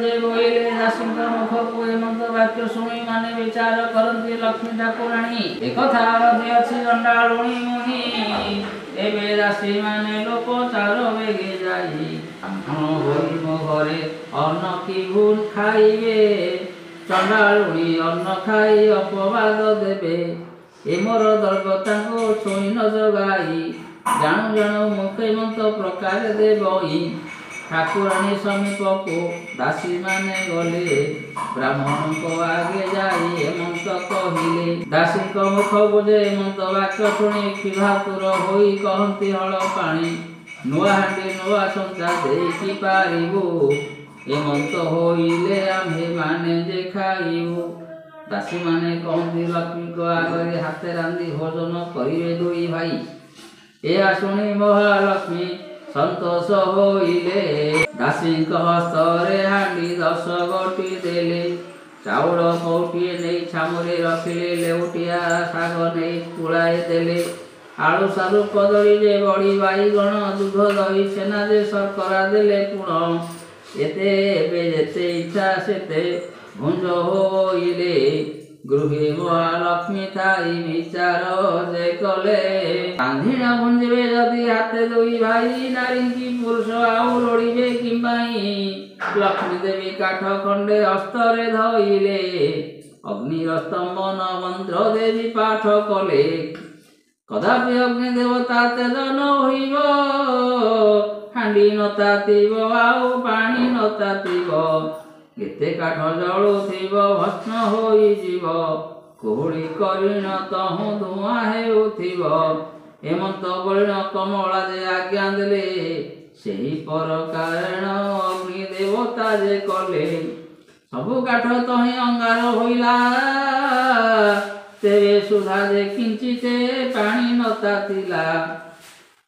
ଯେ ବୋଇଲେ, ଦାସୀଙ୍କ ମୁଖକୁ ହେମନ୍ତ ବାକ୍ୟ ଶୁଣି ମନେ ବିଚାର କରନ୍ତି ଲକ୍ଷ୍ମୀ ଠାକୁରାଣୀ। ଏ କଥା ରଜି ଅଛି ଚଣ୍ଡାଳୁଣୀ ମୁହିଁ, ଏବେ ଦାସୀ ମାନେ ଲୋପ ଚାଲ ବେଗେ ଯାଇ। ବ୍ରାହ୍ମଣ ହୋଇ ମୋ ଘରେ ଅନ୍ନ କି ଭୁଲ ଖାଇବେ, ଚଣ୍ଡାଳୁଣୀ ଅନ୍ନ ଖାଇ ଅପବାଦ ଦେବେ। ଏ ମୋର ଦର୍ବ ତାଙ୍କୁ ଛୁଇଁ ନ ଜଗାଇ, ଜାଣୁ ଜାଣୁ ମୁଖେ ମନ୍ତ ପ୍ରକାରେ ଦେବଇ। ଠାକୁରାଣୀ ସମୀପକୁ ଦାସୀ ମାନେ ଗଲେ, ବ୍ରାହ୍ମଣଙ୍କ ଆଗେ ଯାଇ ହେମନ୍ତ କହିଲେ। ଦାସୀଙ୍କ ମୁଖକୁ ଯେ ହେମନ୍ତ ବାକ୍ୟ ଶୁଣି, କ୍ଷୁଧାତୁର ହୋଇ କହନ୍ତି ହଳ ପାଣି। ନୂଆ ହାଣ୍ଡି ନୂଆ ସଞ୍ଚା ଦେଇକି ପାରିବୁ, ହେମନ୍ତ ହୋଇଲେ ଆମ୍ଭେ ମାନେ ଯେ ଖାଇବୁ। ଦାସୀ ମାନେ କହନ୍ତି ଲକ୍ଷ୍ମୀଙ୍କ ଆଗରେ ହାତେ ରାନ୍ଧି ଭୋଜନ କରିବେ ଦୁଇ ଭାଇ। ଏହା ଶୁଣି ମହାଲକ୍ଷ୍ମୀ ସନ୍ତୋଷ ହୋଇଲେ, ଦାସୀଙ୍କ ହସ୍ତରେ ହାଣ୍ଡି 10 ଗୋଟି ଦେଲେ। ଚାଉଳ କଉଟିଏ ନେଇ ଛାମୁରେ ରଖିଲେ, ଲେଉଟିଆ ଶାଗ ନେଇ ପୁଳାଏ ଦେଲେ। ଆଳୁ ସାରୁ କଦଳୀ ଯେ ବଡ଼ି ବାଇଗଣ, ଦୁଧ ଦହି ଛେନା ଯେ ଶର୍କରା ଦେଲେ ପୁଣ। ଏତେ ଏବେ ଯେତେ ଇଚ୍ଛା ସେତେ ଭୁଞ୍ଜ ହୋଇଲେ, ଗୃହେ ମହାଲକ୍ଷ୍ମୀ ଥାଇ ବିଚାର ଯେ କଲେ। ରାନ୍ଧିଣ ଭୁଞ୍ଜିବେ ଯଦି ହାତେ ଦୁଇ ଭାଇ, ନାରୀଙ୍କି ପୁରୁଷ ଆଉ ଲୋଡ଼ିବେ କିମ୍ପାଇଁ। ଲକ୍ଷ୍ମୀ ଦେବୀ କାଠ ଖଣ୍ଡେ ହସ୍ତରେ ଧଇଲେ, ଅଗ୍ନିର ସ୍ତମ୍ଭନ ମନ୍ତ୍ର ଦେବୀ ପାଠ କଲେ। କଦାପି ଅଗ୍ନି ଦେବତା ତେଜ ନ ହୋଇବ, ହାଣ୍ଡି ନ ତାତିବ ଆଉ ପାଣି ନ ତାତିବ। କେତେ କାଠ ଜଳୁଥିବ ଭସ୍ମ ହୋଇଯିବ, କୁହୁଡ଼ି କରିଣ ତହୁଁ ଧୂଆଁ ହେଉଥିବ। ହେମନ୍ତ ବଳିଣ କମଳା ଯେ ଆଜ୍ଞା ଦେଲେ, ସେହି ପରକାରଣ ଅଗ୍ନି ଦେବତା ଯେ କଲେ। ସବୁ କାଠ ତହିଁ ଅଙ୍ଗାର ହୋଇଲା, ତେବେ ସୁଧା ଯେ କିଞ୍ଚିତେ ପାଣି ନ ତାତିଲା।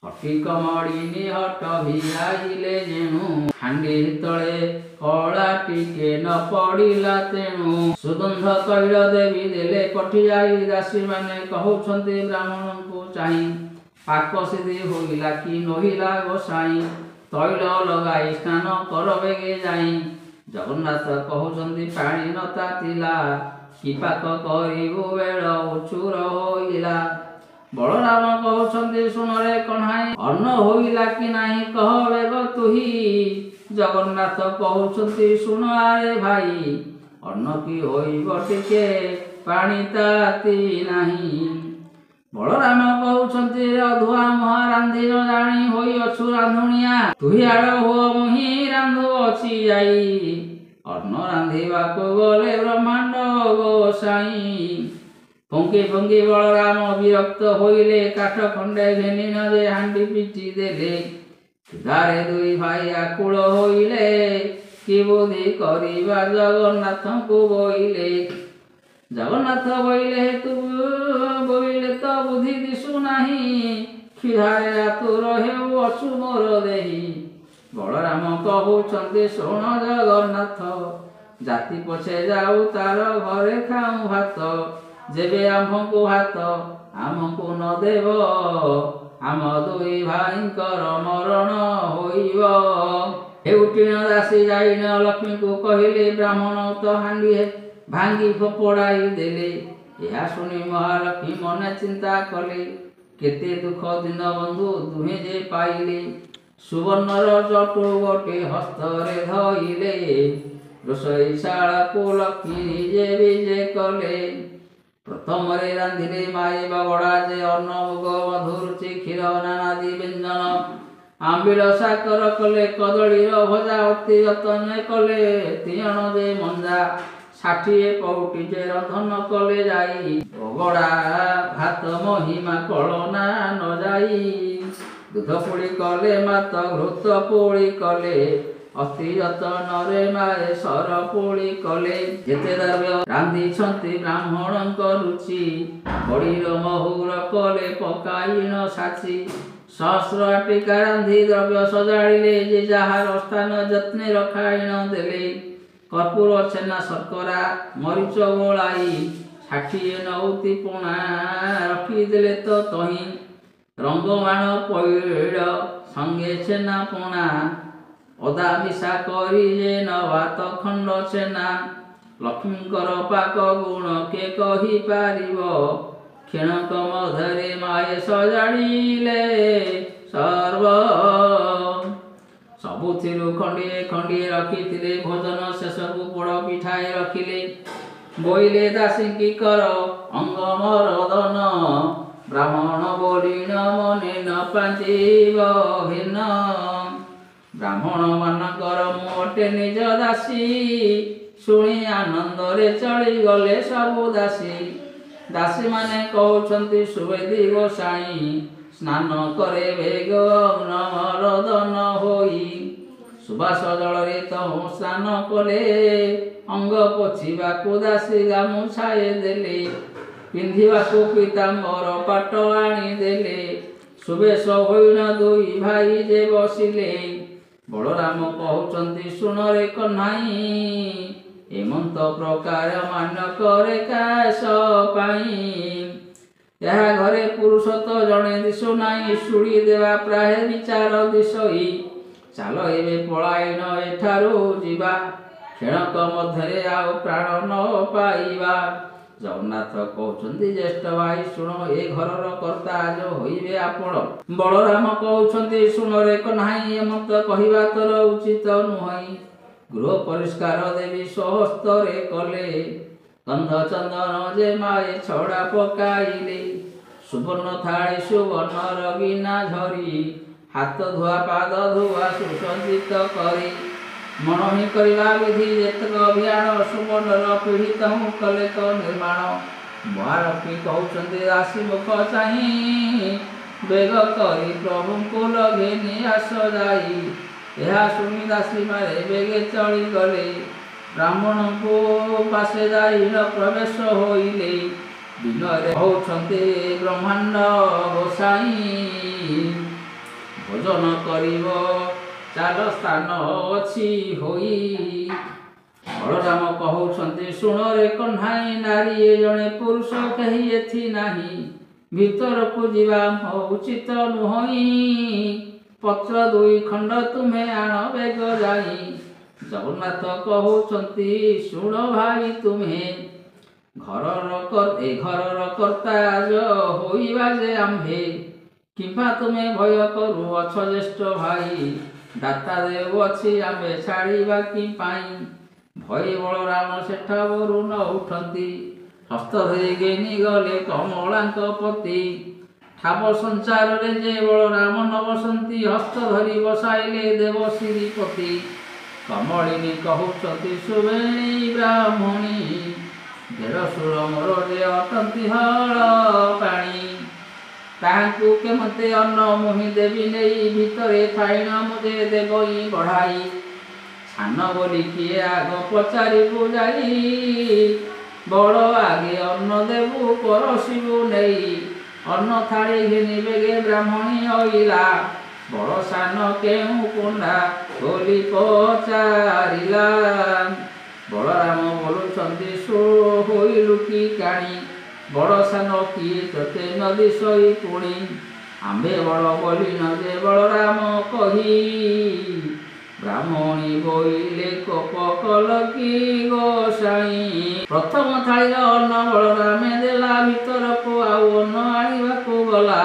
ହଟି କମଳିନୀ ହଟ ଭିଆଇଲେ ଯେଣୁ, ହାଣ୍ଡି ତଳେ କଳା ଟିକେ ନ ପଡ଼ିଲା ତେଣୁ। ସୁଗନ୍ଧ ତୈଳ ଦେବୀ ଦେଲେ ପଠିଯାଇ, ଦାସୀ ମାନେ କହୁଛନ୍ତି ବ୍ରାହ୍ମଣଙ୍କୁ ଚାହିଁ। ପାକ ସିଧି ହୋଇଲା କି ନୋହିଲା ଗୋସାଇଁ, ତୈଳ ଲଗାଇ ସ୍ନାନ କର ବେଗେ ଯାଇ। ଜଗନ୍ନାଥ କହୁଛନ୍ତି ପାଣି ନ ତାତିଲା, କି ପାକ କରିବୁ ବେଳ ଉଛୁର ହୋଇଲା। ବଳରାମ କହୁଛନ୍ତି ଶୁଣରେ କହ୍ନାଇ, ଅନ୍ନ ହୋଇଲା କି ନାହିଁ କହ ବେଗ ତୁହି। ଜଗନ୍ନାଥ କହୁଛନ୍ତି ଶୁଣ ଆରେ ଭାଇ, ଅନ୍ନ କି ହୋଇବ ଟିକେ ପାଣି ତାତି ନାହିଁ। ବଳରାମ କହୁଛନ୍ତି ଅଧୁଆ ମୁହା ରାନ୍ଧି ନ ଜାଣି ହୋଇଅଛୁ ରାନ୍ଧୁଣିଆ ତୁହି ଆଡ଼ ହୁଅ ମୁହିଁ ରାନ୍ଧୁଅଛି ଯାଇ ଅନ୍ନ ରାନ୍ଧିବାକୁ ଗଲେ ବ୍ରହ୍ମାଣ୍ଡ ଗୋସାଇଁ। ଫୁଙ୍କି ଫୁଙ୍କି ବଳରାମ ବିରକ୍ତ ହୋଇଲେ କାଠ ଖଣ୍ଡେ ଘେନି ନ ଯେ ହାଣ୍ଡି ପିଟି ଦେଲେ କ୍ଷୁଧାରେ ଦୁଇ ଭାଇ ଆକୁଳ ହୋଇଲେ କି ବୁଦ୍ଧି କରିବା ଜଗନ୍ନାଥଙ୍କୁ ବୋଇଲେ। ଜଗନ୍ନାଥ ବୋଇଲେ ତ ବୁଦ୍ଧି ଦିଶୁ ନାହିଁ କ୍ଷୁଧାରେ ଆତୁର ହେଉଅଛୁ ମୋର ଦେହି। ବଳରାମ କହୁଛନ୍ତି ଶୁଣ ଜଗନ୍ନାଥ ଜାତି ପଛେ ଯାଉ ତାର ଘରେ ଖାଉ ଭାତ ଯେବେ ଆମ୍ଭଙ୍କୁ ଭାତ ଆମକୁ ନ ଦେବ ଆମ ଦୁଇ ଭାଇଙ୍କର ମରଣ ହୋଇବ। ହେଉଟିଣ ଦାସୀ ଯାଇଣ ଲକ୍ଷ୍ମୀଙ୍କୁ କହିଲେ ବ୍ରାହ୍ମଣ ତ ହାଣ୍ଡି ଭାଙ୍ଗି ଫୋପଡ଼ାଇ ଦେଲେ। ଏହା ଶୁଣି ମହାଲକ୍ଷ୍ମୀ ମନେ ଚିନ୍ତା କଲେ କେତେ ଦୁଃଖ ଦିନ ବନ୍ଧୁ ଦୁହେଁ ଯେ ପାଇଲେ। ସୁବର୍ଣ୍ଣର ଚଟୁ ଗୋଟି ହସ୍ତରେ ଧଇଲେ ରୋଷେଇଶାଳାକୁ ଲକ୍ଷ୍ମୀ ନିଜେ ବିଜେ କଲେ। ପ୍ରଥମରେ ରାନ୍ଧିଲେ ମାଏ ବଗଡ଼ା ଯେ ଅନ୍ନ ମୁଗ ମଧୁରୁଚି କ୍ଷୀର ନାନାଦି ବ୍ୟଞ୍ଜନ ଆମ୍ବିଳ ସାକର କଲେ କଦଳୀର ଭଜା ଅତି ଯତ୍ନରେ କଲେ ତିଅଣ ଯେ ମଞ୍ଜା 60 ପଉଟି ଯେ ରନ୍ଧନ କଲେ ଯାଇ ବଗଡ଼ା ଭାତ ମହିମା କଳନା ନ ଯାଇ। ଦୁଧ ପୁଳି କଲେ ମାତ ଘୃତ ପୁଳି କଲେ ଅତି ଯତ୍ନରେ ମାଏ ସର ପୁଳି କଲେ। ଯେତେ ଦ୍ରବ୍ୟ ରାନ୍ଧିଛନ୍ତି ବ୍ରାହ୍ମଣଙ୍କ ରୁଚି ବଡ଼ିର ମହୁର କଲେ ପକାଇଣ ସାଚି। ସହସ୍ର ଆଟିକା ରାନ୍ଧି ଦ୍ରବ୍ୟ ସଜାଡ଼ିଲେ ଯେ ଯାହାର ସ୍ଥାନ ଯତ୍ନେ ରଖାଇଣ ଦେଲେ। କର୍ପୂର ଛେନା ଶର୍କରା ମରିଚ ଗୋଳାଇ 60 ନଉତି ପଣା ରଖିଦେଲେ ତ ତହିଁ ରଙ୍ଗମାଣ ପଇଡ଼ ସଙ୍ଗେ ଛେନା ପଣା ଅଦା ମିଶା କରି ଯେ ନବାତ ଖଣ୍ଡ ଛେନା। ଲକ୍ଷ୍ମୀଙ୍କର ପାକ ଗୁଣ କେ କହିପାରିବ କ୍ଷଣକ ମଧ୍ୟରେ ମାଏ ସଜାଡ଼ିଲେ ସର୍ବ। ସବୁଥିରୁ ଖଣ୍ଡିଏ ଖଣ୍ଡିଏ ରଖିଥିଲେ ଭୋଜନ ଶେଷକୁ ପୋଡ଼ ପିଠାଏ ରଖିଲେ। ବୋଇଲେ ଦାସୀଙ୍କି କର ଅଙ୍ଗ ମରଦନ ବ୍ରାହ୍ମଣ ବୋଲିଣ ମନେ ନ ପାଞ୍ଚିବ ଭିନ୍ନ। ବ୍ରାହ୍ମଣ ମାନଙ୍କର ମୁଁ ଅଟେ ନିଜ ଦାସୀ ଶୁଣି ଆନନ୍ଦରେ ଚଳିଗଲେ ସବୁ ଦାସୀ। ଦାସୀମାନେ କହୁଛନ୍ତି ସୁବେଦୀ ଗୋସାଇଁ ସ୍ନାନ କରେ ବେଗ ଅଗ୍ନ ମରଦନ ହୋଇ। ସୁବାସ ଜଳରେ ତହୁଁ ସ୍ନାନ କଲେ ଅଙ୍ଗ ପୋଛିବାକୁ ଦାସୀ ଗାମୁଛାଏ ଦେଲେ ପିନ୍ଧିବାକୁ ପୀତାମ୍ବର ପାଟ ଆଣିଦେଲେ। ସୁବେଶ ହୋଇଣ ଦୁଇ ଭାଇ ଯେ ବସିଲେ ବଳରାମ କହୁଛନ୍ତି ଶୁଣରେ କହ୍ନାଇ ଏମନ୍ତ ପ୍ରକାର ମାନ କରେ କାଶ ପାଇଁ। ଏହା ଘରେ ପୁରୁଷ ତ ଜଣେ ଦିଶୁ ନାହିଁ ଶୁଳି ଦେବା ପ୍ରାୟ ବିଚାର ଦିଶଇ। ଚାଲ ଏବେ ପଳାଇନ ଏଠାରୁ ଯିବା କ୍ଷଣକ ମଧ୍ୟରେ ଆଉ ପ୍ରାଣ ନ ପାଇବା। ଜଗନ୍ନାଥ କହୁଛନ୍ତି ଜ୍ୟେଷ୍ଠ ଭାଇ ଶୁଣ ଏ ଘରର କର୍ତ୍ତା ଆଜ ହୋଇବେ ଆପଣ। ବଳରାମ କହୁଛନ୍ତି ଶୁଣରେ କହ୍ନାଇ ଏମନ୍ତ କହିବା ତୋର ଉଚିତ ନୁହଁ। ଗୃହ ପରିଷ୍କାର ଦେବୀ ସ୍ୱହସ୍ତରେ କଲେ ଗନ୍ଧ ଚନ୍ଦନ ଯେ ମାଏ ଛଡ଼ା ପକାଇଲେ। ସୁବର୍ଣ୍ଣ ଥାଳି ସୁବର୍ଣ୍ଣର ଗିନା ଝରି ହାତ ଧୁଆ ପାଦ ଧୁଆ ସୁସଜ୍ଜିତ କରି ମଣୋହି କରିବା ବିଧି ଯେତକ ଅଭିୟାନ ସୁବର୍ଣ୍ଣର ପୀଡ଼ିତ ହୁଁ କଲେ ତ ନିର୍ମାଣ। ମହାଲକ୍ଷ୍ମୀ କହୁଛନ୍ତି ଦାସୀ ମୁଖ ଚାହିଁ ବେଗ କରି ପ୍ରଭୁଙ୍କୁ ଲଘେନି ଆସ ଯାଇ। ଏହା ଶୁଣି ଦାସୀମାନେ ବେଗେ ଚଳିଗଲେ ବ୍ରାହ୍ମଣଙ୍କୁ ପାଶେ ଯାଇ ପ୍ରବେଶ ହୋଇଲେ। ବିନୟରେ କହୁଛନ୍ତି ବ୍ରହ୍ମାଣ୍ଡ ଗୋସାଇଁ ଭୋଜନ କରିବ ଚାଲ ସ୍ଥାନ ଅଛି ହୋଇ। ବଳରାମ କହୁଛନ୍ତି ଶୁଣରେ କହ୍ନାଇ ନାରୀ ଏ ଜଣେ ପୁରୁଷ କେହି ଏଥି ନାହିଁ ଭିତରକୁ ଯିବା ଉଚିତ ନୁହଁ। ପତ୍ର 2 ଖଣ୍ଡ ତୁମେ ଆଣ ବେଗ ଯାଇ। ଜଗନ୍ନାଥ କହୁଛନ୍ତି ଶୁଣ ଭାଇ ତୁମେ ଏ ଘରର କର୍ତ୍ତା ଆଜ ହୋଇବା ଯେ ଆମ୍ଭେ କିମ୍ବା ତୁମେ ଭୟ କରୁଅଛ ଜ୍ୟେଷ୍ଠ ଭାଇ ଦାତା ଦେଉଅଛି ଆମ୍ଭେ ଛାଡ଼ିବା କି ପାଇଁ। ଭଇ ବଳରାମ ସେଠାରୁ ନ ଉଠନ୍ତି ହସ୍ତ ଧରି ଘେନି ଗଲେ କମଳାଙ୍କ ପତି। ଠାବ ସଂସାରରେ ଯେ ବଳରାମ ନ ବସନ୍ତି, ହସ୍ତ ଧରି ବସାଇଲେ ଦେବ ଶ୍ରୀପତି। କମଳିନୀ କହୁଛନ୍ତି ସୁବେଣୀ ବ୍ରାହ୍ମଣୀ, ଦେଢ଼ଶୁର ମୋର ଯେ ଅଟନ୍ତି ହଳ ପାଣି। ତାହାଙ୍କୁ କେମତେ ଅନ୍ନ ମୁହିଁ ଦେବି ନେଇ, ଭିତରେ ଥାଇଣ ମୁଦେ ଦେବଇ ବଢ଼ାଇ। ସାନ ବୋଲି କିଏ ଆଗ ପଚାରିବୁ ଯାଇ, ବଡ଼ ଆଗେ ଅନ୍ନ ଦେବୁ ପରଶିବୁ ନେଇ। ଅନ୍ନ ଥାଳି ଘେନି ବେଗେ ବ୍ରାହ୍ମଣୀ ଅଇଲା, ବଡ଼ ସାନ କେଉଁ କୁଣ୍ଡା ବୋଲି ପଚାରିଲା। ବଳରାମ ବୋଲୁଛନ୍ତି ହୋଇଲୁ କି କାଣି, ବଡ଼ ସାନ କିଏ ତୋତେ ନ ଦିଶଇ ପୁଣି। ଆମ୍ଭେ ବଡ଼ ବୋଲିନ ଯେ ବଳରାମ କହି, ବ୍ରାହ୍ମଣୀ ବୋଇଲେ କୋପ କଲ କି ଗୋସାଇଁ। ପ୍ରଥମ ଥାଳିର ଅନ୍ନ ବଳରାମେ ଦେଲା ଭିତରକୁ, ଆଉ ଅନ୍ନ ଆଣିବାକୁ ଗଲା।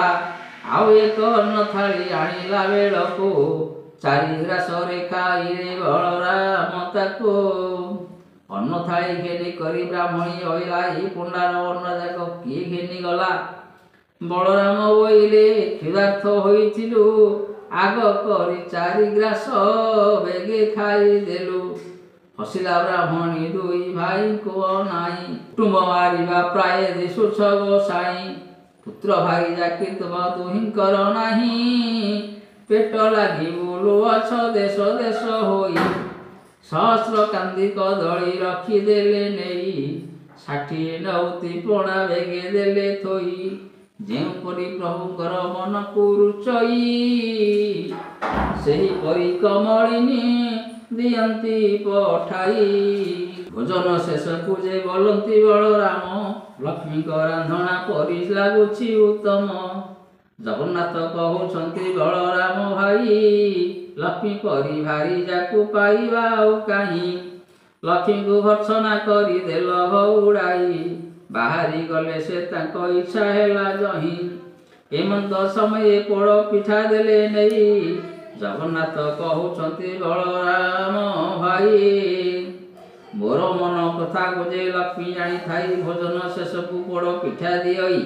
ଆଉ ଏକ ଅନ୍ନ ଥାଳି ଆଣିଲା ବେଳକୁ, 4 ଗ୍ରାସରେ ଖାଇଲେ ବଳରାମ ତାକୁ। ଅନ୍ନ ଥାଳି ଘେନି କରି ବ୍ରାହ୍ମଣୀ ଅଇଲା, ଏ କୁଣ୍ଡାର ଅନ୍ନ ଯାକ କିଏ ଘେନି ଗଲା। ବଳରାମ ବୋଇଲେ କ୍ଷୁଧାର୍ଥ ହୋଇଥିଲୁ, ଆଗ କରି 4 ଗ୍ରାସ ବେଗେ ଖାଇଦେଲୁ। ହସିଲା ବ୍ରାହ୍ମଣୀ ଦୁଇ ଭାଇଙ୍କୁ ଅନାଇ, କୁଟୁମ୍ବ ମାରିବା ପ୍ରାୟ ଦିଶୁଛ ଗୋସାଇଁ। ପୁତ୍ର ଭାଇ ଯାକି ତୁମ ଦୁହିଁଙ୍କର ନାହିଁ, ପେଟ ଲାଗି ବୁଲୁଅଛ ଦେଶ ଦେଶ ହୋଇ। ସହସ୍ର କାନ୍ଦି କଦଳୀ ରଖିଦେଲେ ନେଇ, 60 ନଉତି ପଣା ବେଗେ ଦେଲେ ଥୋଇ। ଯେଉଁପରି ପ୍ରଭୁଙ୍କର ମନକୁ ରୁଚଇ, ସେହିପରି କମଳିନୀ ଦିଅନ୍ତି ପଠାଇ। ଭୋଜନ ଶେଷକୁ ଯେ ବୋଲନ୍ତି ବଳରାମ, ଲକ୍ଷ୍ମୀଙ୍କ ରାନ୍ଧଣା ପରି ଲାଗୁଛି ଉତ୍ତମ। ଜଗନ୍ନାଥ କହୁଛନ୍ତି ବଳରାମ ଭାଇ, ଲକ୍ଷ୍ମୀ ପରି ଭାରି ଯାକୁ ପାଇବା ଆଉ କାହିଁ। ଲକ୍ଷ୍ମୀଙ୍କୁ ଭର୍ତ୍ସନା କରି ଦେଲ ହଉଡ଼ାଇ, ବାହାରି ଗଲେ ସେ ତାଙ୍କ ଇଚ୍ଛା ହେଲା ଯହିଁ। ଏମନ୍ତ ସମୟରେ ପୋଡ଼ ପିଠା ଦେଲେ ନେଇ, ଜଗନ୍ନାଥ କହୁଛନ୍ତି ବଳରାମ ଭାଇ। ମୋର ମନ କଥାକୁ ଯେ ଲକ୍ଷ୍ମୀ ଜାଣିଥାଇ, ଭୋଜନ ଶେଷକୁ ପୋଡ଼ ପିଠା ଦିଅଇ।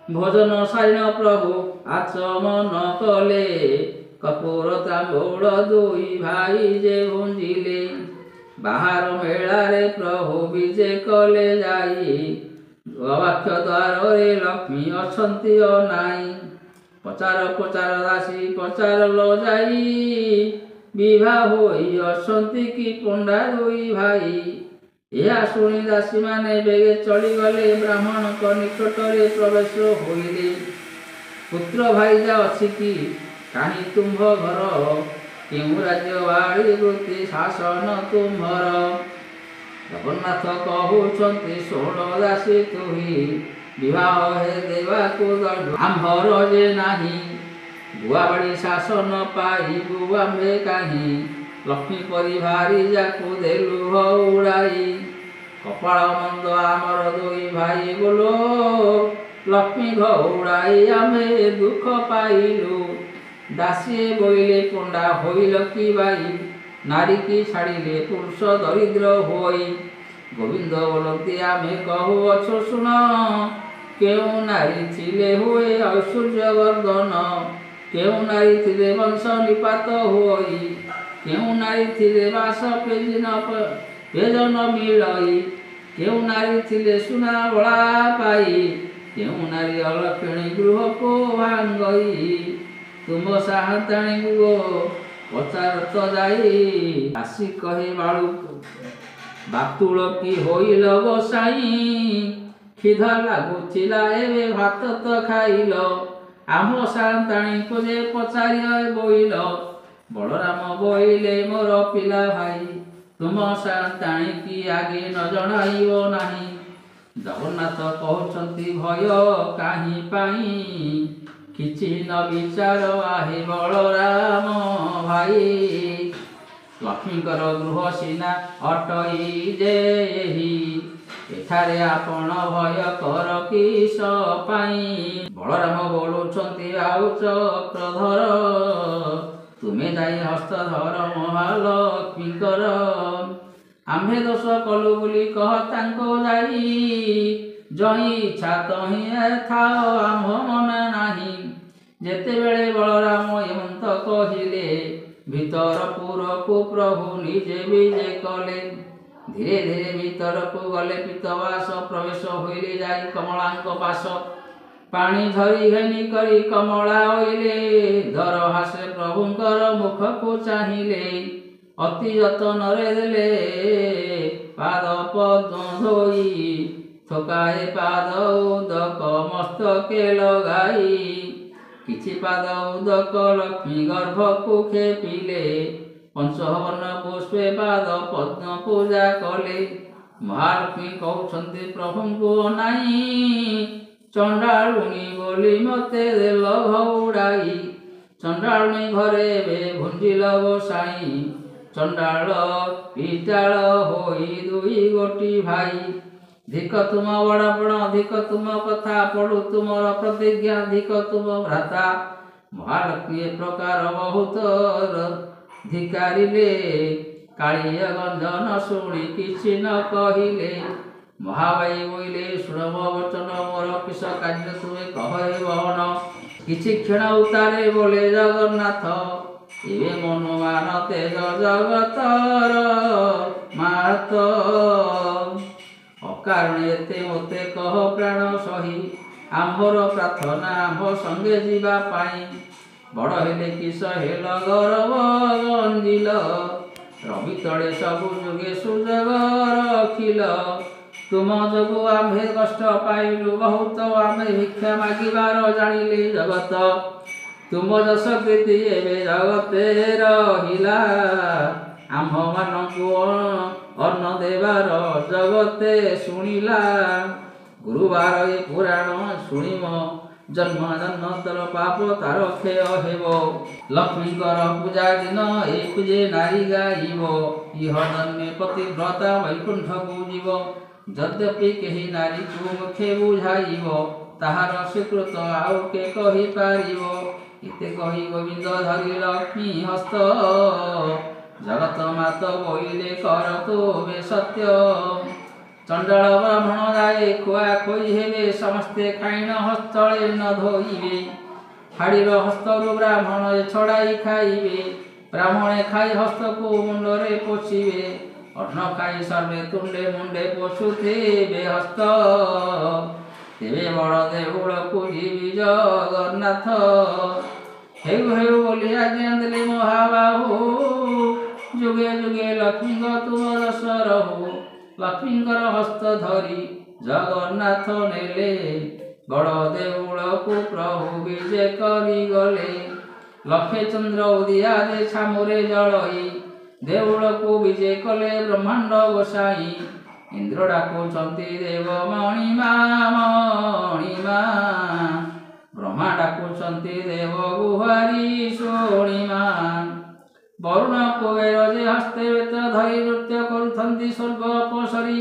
ଭୋଜନ ସାରିଣ ପ୍ରଭୁ ଆଚମନ କଲେ, କପୁର ତାମ୍ବୁଳ ଦୁଇ ଭାଇ ଯେ ଭୁଞ୍ଜିଲେ। ବାହାର ମେଳାରେ ପ୍ରଭୁ ବିଜେ କଲେ ଯାଇ, ଗବାକ୍ଷ ଦ୍ୱାରରେ ଲକ୍ଷ୍ମୀ ଅଛନ୍ତି ଅନାଇ। ପଚାର ପଚାର ଦାସୀ ପଚାରଲ ଯାଇ, ବିଭା ହୋଇ ଅଛନ୍ତି କି ପଣ୍ଡା ଦୁଇ ଭାଇ। ଏହା ଶୁଣି ଦାସୀମାନେ ବେଗେ ଚଳିଗଲେ, ବ୍ରାହ୍ମଣଙ୍କ ନିକଟରେ ପ୍ରବେଶ ହୋଇଲେ। ପୁତ୍ର ଭାଇଜା ଅଛି କି କାହିଁ ତୁମ୍ଭ ଘର, କେଉଁ ରାଜ୍ୟ ବାଡ଼ି ବୃତ୍ତି ଶାସନ ତୁମ୍ଭର। ଜଗନ୍ନାଥ କହୁଛନ୍ତି ଶୁଣ ଦାସୀ ତୁହି, ବିବାହ ହେ ଦେବାକୁ ଆମ୍ଭର ଯେ ନାହିଁ। ଗୁଆବାଡ଼ି ଶାସନ ପାଇବୁ ଆମ୍ଭେ କାହିଁ, ଲକ୍ଷ୍ମୀ ପରି ଭାରି ଯାକୁ ଦେଲୁ ହଉଡ଼ାଇ। କପାଳ ମନ୍ଦ ଆମର ଦୁଇ ଭାଇ ବୋଲୋ, ଲକ୍ଷ୍ମୀ ଘଉଡ଼ାଇ ଆମେ ଦୁଃଖ ପାଇଲୁ। ଦାସୀଏ ବୋଇଲେ ପଣ୍ଡା ହୋଇଲ କି ବାଇ, ନାରୀ କି ଛାଡ଼ିଲେ ପୁରୁଷ ଦରିଦ୍ର ହୋଇ। ଗୋବିନ୍ଦ ବୋଲନ୍ତି ଆମେ କହୁଅଛୁ ଶୁଣ, କେଉଁ ନାରୀ ଥିଲେ ହୁଏ ଐଶ୍ୱର୍ଯ୍ୟ ବର୍ଦ୍ଧନ। କେଉଁ ନାରୀ ଥିଲେ ବଂଶ ନିପାତ ହୋଇ, କେଉଁ ନାରୀ ଥିଲେ ବାସ ପେଜନ ମିଳଇ। କେଉଁ ନାରୀ ଥିଲେ ସୁନା ବଳା ପାଇ, କେଉଁ ନାରୀ ଅଲକ୍ଷଣୀ ଗୃହକୁ ଭାଙ୍ଗଇ। ତୁମ ସାହାନ୍ତାଣୀକୁ ପଚାରତ ଯାଇ, ଆସି କହେ ବାତୁଳ କି ହୋଇଲ ଗୋସାଇଁ। କ୍ଷୁଧା ଲାଗୁଥିଲା ଏବେ ଭାତ ତ ଖାଇଲ, ଆମ ସାନ୍ତାଣୀକୁ ଯେ ପଚାରିଅ ବୋଇଲ। ବଳରାମ ବୋଇଲେ ମୋର ପିଲା ଭାଇ, ତୁମ ସାନ୍ତାଣୀ କି ଆଗେ ନ ଜଣାଇବ ନାହିଁ। ଜଗନ୍ନାଥ କହୁଛନ୍ତି ଭୟ କାହିଁ ପାଇଁ, କିଛି ନ ବିଚାର ଆହେ ବଳରାମ ଭାଇ। ଲକ୍ଷ୍ମୀଙ୍କର ଗୃହ ସିନା ଅଟଇ ଯେହି, ଏଠାରେ ଆପଣ ଭୟ କର କିସ ପାଇଁ। ବଳରାମ ବୋଲୁଛନ୍ତି ଆଉ ଚକ୍ରଧର, ତୁମେ ଯାଇ ହସ୍ତଧର ମହାଲକ୍ଷ୍ମୀଙ୍କର। ଆମ୍ଭେ ଦୋଷ କଲୁ ବୋଲି କହ ତାଙ୍କୁ ଯାଇ, ଯହିଁ ଇଚ୍ଛା ତହିଁ ଥାଅ ଆମ୍ଭ ମନେ ନାହିଁ। ଯେତେବେଳେ ବଳରାମ ଏମନ୍ତ କହିଲେ, ଭିତର ପୁରକୁ ପ୍ରଭୁ ନିଜେ ବିଜେ କଲେ। ଧୀରେ ଧୀରେ ଭିତରକୁ ଗଲେ ପୀତବାସ, ପ୍ରବେଶ ହୋଇଲେ ଯାଇ କମଳାଙ୍କ ପାଶ। ପାଣି ଝରି ଘେନି କରି କମଳା ଅଇଲେ, ଦରହାସେ ପ୍ରଭୁଙ୍କର ମୁଖକୁ ଚାହିଁଲେ। ଅତି ଯତନରେ ଦେଲେ ପାଦ ପଦ୍ମ ଧୋଇ, ଥୋକାଏ ପାଦ ଉଦକ ମସ୍ତକେ ଲଗାଇ। କିଛି ପାଦ ଉଦକ ଲକ୍ଷ୍ମୀ ଗର୍ଭକୁ ଖେପିଲେ, ପଞ୍ଚବର୍ଣ୍ଣ ପୁଷ୍ପେ ପାଦ ପଦ୍ମ ପୂଜା କଲେ। ମହାଲକ୍ଷ୍ମୀ କହୁଛନ୍ତି ପ୍ରଭୁଙ୍କୁ ଅନାଇ, ଚଣ୍ଡାଳୁଣୀ ବୋଲି ମତେ ଦେଲ ଘଉଡ଼ାଇ। ଚଣ୍ଡାଳୁଣୀ ଘରେ ଏବେ ଭୁଞ୍ଜିଲ ଗୋସାଇଁ, ଚଣ୍ଡାଳ ପିଚାଳ ହୋଇ ଦୁଇ ଗୋଟି ଭାଇ। ଧିକ ତୁମ ବଡ଼ପଣ ଧିକ ତୁମ କଥା, ପଡ଼ୁ ତୁମର ପ୍ରତିଜ୍ଞା ଧିକ ତୁମ ଭ୍ରାତା। ମହାଲକ୍ଷ୍ମୀ ଏ ପ୍ରକାର ବହୁତ ଧିକାରିଲେ, କାଳିଆ ଗଞ୍ଜନ ଶୁଣି କିଛି ନ କହିଲେ। ମହାବାଇ ବୋଇଲେ ଶୁଣ ମୋ ବଚନ, ମୋର କିସ କାର୍ଯ୍ୟ ତୁମେ କହ ହେ ବହନ। କିଛି କ୍ଷଣ ଉତ୍ତାରେ ବୋଲେ ଜଗନ୍ନାଥ, ଏବେ ମନୁମାନ ତେଜ ଜଗତର ମାତ। ଅକାରଣେ ଏତେ ମୋତେ କହ ପ୍ରାଣ ସହି, ଆମ୍ଭର ପ୍ରାର୍ଥନା ଆମ୍ଭ ସଙ୍ଗେ ଯିବା ପାଇଁ। ବଡ଼ ହେଲେ କିସ ହେଲ ଗରବ ଗଞ୍ଜିଲ, ରବି ତଳେ ସବୁ ଯୁଗେ ସୁଯୋଗ ରଖିଲ। ତୁମ ଯୋଗୁ ଆମ୍ଭେ କଷ୍ଟ ପାଇଲୁ ବହୁତ, ଆମେ ଭିକ୍ଷା ମାଗିବାର ଜାଣିଲେ ଜଗତ। ତୁମ ଯଶ କୀର୍ତ୍ତି ଏବେ ଜଗତେ ରହିଲା, ଆମ୍ଭମାନଙ୍କୁ ଅନ୍ନ ଦେବାର ଜଗତେ ଶୁଣିଲା। ଗୁରୁବାର ଏ ପୁରାଣ ଶୁଣିବ, ଜନ୍ମ ଜନ୍ମତର ପାପ ତାର କ୍ଷୟ ହେବ। ଲକ୍ଷ୍ମୀଙ୍କର ପୂଜା ଦିନ ଏ ପୂଜେ ନାରୀ ଗାଇବ, ଇହ ଜନ୍ମେ ପତିବ୍ରତା ବୈକୁଣ୍ଠକୁ ଯିବ। ଯଦ୍ୟପି କେହି ନାରୀକୁ ମୁଖେ ବୁଝାଇବ, ତାହାର ସ୍ୱୀକୃତ ଆଉ କେ କହିପାରିବ। ଏତେ କହି ଗୋବିନ୍ଦ ଧରି ଲକ୍ଷ୍ମୀ ହସ୍ତ, ଜଗତ ମାତ ବୋଇଲେ କର ତୁମେ ସତ୍ୟ। ଚଣ୍ଡାଳ ବ୍ରାହ୍ମଣ ଯାଏ ଖୁଆଖୋଇ ହେବେ, ସମସ୍ତେ ଖାଇଣ ହସ୍ତଳେ ନ ଧୋଇବେ। ହାଡ଼ିର ହସ୍ତରୁ ବ୍ରାହ୍ମଣ ଛଡ଼ାଇ ଖାଇବେ, ବ୍ରାହ୍ମଣେ ଖାଇ ହସ୍ତକୁ ମୁଣ୍ଡରେ ପୋଛିବେ। ଅନ୍ନ ଖାଇ ସର୍ବେ ତୁଣ୍ଡେ ମୁଣ୍ଡେ ପୋଛୁଥିବେ ହସ୍ତ, ତେବେ ବଡ଼ ଦେଉଳକୁ ଯିବି ଜଗନ୍ନାଥ। ହେଉ ହେଉ ବୋଲି ଆଜ୍ଞା ଦେଲେ ମହାବାହୁ, ଯୁଗେ ଯୁଗେ ଲକ୍ଷ୍ମୀଙ୍କ ତୁମ ଯଶ ରହୁ। ଲକ୍ଷ୍ମୀଙ୍କର ହସ୍ତ ଧରି ଜଗନ୍ନାଥ ନେଲେ, ବଡ଼ ଦେଉଳକୁ ପ୍ରଭୁ ବିଜେ କରିଗଲେ। ଲକ୍ଷେ ଚନ୍ଦ୍ର ଉଦିଆରେ ଛାମୁରେ ଜଳଇ, ଦେଉଳକୁ ବିଜେ କଲେ ବ୍ରହ୍ମାଣ୍ଡ ଗୋସାଇଁ। ଇନ୍ଦ୍ର ଡାକୁଛନ୍ତି ଦେବ ମଣିମା ମଣିମା, ବ୍ରହ୍ମା ଡାକୁଛନ୍ତି ଦେବ ଗୁହାରି ଶୁଣିମା। ବରୁଣ କୁବେର ଯେ ହସ୍ତେ ବେତ ଧରି ନୃତ୍ୟ କରୁଛନ୍ତି ସ୍ୱର୍ଗ ଅପସରି।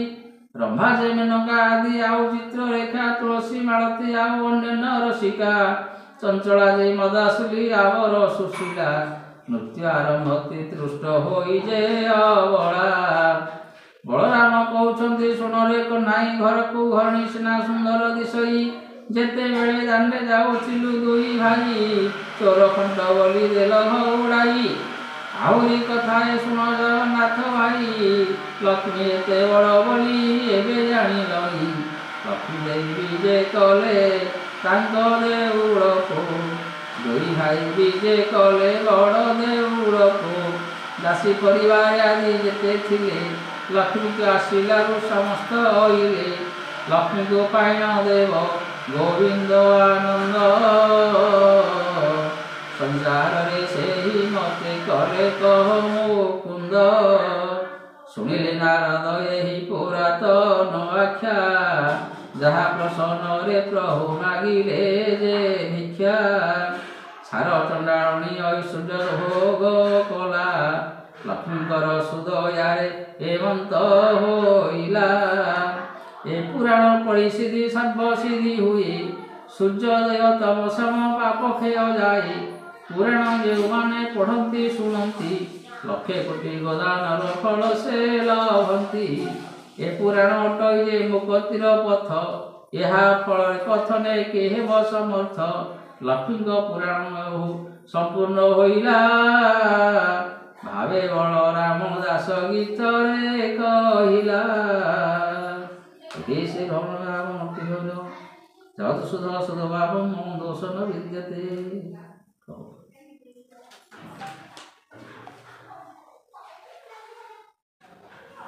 ରମ୍ଭା ଯେ ମେନକା ଆଦି ଆଉ ଚିତ୍ରରେଖା, ତୁଳସୀ ମାଳତୀ ଆଉ ଅନ୍ୟାନ୍ୟ ରସିକା। ଚଞ୍ଚଳା ଯେ ମଦାସୁଲି ଆବର ସୁଶୀଳା, ନୃତ୍ୟ ଆରମ୍ଭ ତୃଷ୍ଟ ହୋଇ ଯେ ଅବଳା। ବଳରାମ କହୁଛନ୍ତି ଶୁଣରେ କହ୍ନାଇ, ଘରକୁ ଘରଣୀ ସିନା ସୁନ୍ଦର ଦିଶଇ। ଯେତେବେଳେ ଦାଣ୍ଡେ ଯାଉଥିଲୁ ଦୁଇ ଭାଇ, ଚୋର ଖଣ୍ଡ ବୋଲି ଦେଲ ଘଉଡ଼ାଇ। ଆହୁରି କଥାଏ ଶୁଣ ଜଗନ୍ନାଥ ଭାଇ, ଲକ୍ଷ୍ମୀ ଏତେ ବଡ଼ ବୋଲି ଏବେ ଜାଣିଲଣି। ଲକ୍ଷ୍ମୀ ଦେବୀ ବିଜେ କଲେ ତାଙ୍କ ଦେଉଳକୁ, ଦୁଇ ଭାଇ ବିଜେ କଲେ ବଡ଼ ଦେଉଳକୁ। ଦାସୀ ପରିବାର ଆଦି ଯେତେ ଥିଲେ, ଲକ୍ଷ୍ମୀକୁ ଆସିଲାରୁ ସମସ୍ତ ଅଇଲେ। ଲକ୍ଷ୍ମୀକୁ ପାଇଣ ଦେବ ଗୋବିନ୍ଦ ଆନନ୍ଦ, ସଂସାରରେ ସେହି ମତେ କଲେ କହ ମୁକୁନ୍ଦ। ଶୁଣିଲେ ନାରଦ ଏହି ପୁରାତନ ଆଖ୍ୟା, ଯାହା ପ୍ରସନ୍ନରେ ପ୍ରଭୁ ମାଗିଲେ ଯେ ଭିକ୍ଷା। ସାର ଚଣ୍ଡାଳୁଣୀ ଐଶ୍ୱର୍ଯ୍ୟ ଭୋଗ କଲା, ଲକ୍ଷ୍ମୀଙ୍କର ସୁଦୟାରେ ଏମନ୍ତ ହୋଇଲା। ଏ ପୁରାଣ ପଢ଼ି ସିଦ୍ଧି ସର୍ବ ସିଦ୍ଧି ହୁଏ, ସୂର୍ଯ୍ୟୋଦୟ ତମ ସମ ପାପ କ୍ଷୟ ଯାଏ। ପୁରାଣ ଯେଉଁମାନେ ପଢ଼ନ୍ତି ଶୁଣନ୍ତି, ଲକ୍ଷେ କୋଟି ଗୋଦାନର ଫଳ ସେ ଲଭନ୍ତି। ଏ ପୁରାଣ ଅଟଇ ଯେ ମୁକ୍ତିର ପଥ, ଏହା ଫଳରେ କଥନେ କେହି ହେବ ସମର୍ଥ। ଲକ୍ଷ୍ମୀଙ୍କ ପୁରାଣ ସମ୍ପୂର୍ଣ୍ଣ ହୋଇଲା, ଭାବେ ବଳରାମ ଦାସ ଗୀତରେ କହିଲା। ସେ ଭ୍ରମଣ ରାମ ମୁକ୍ତି ଜଗତ ସୁଧ ସୁଧ ଭାବ ଦୋଷ ନ ବିଦ୍ୟତେ।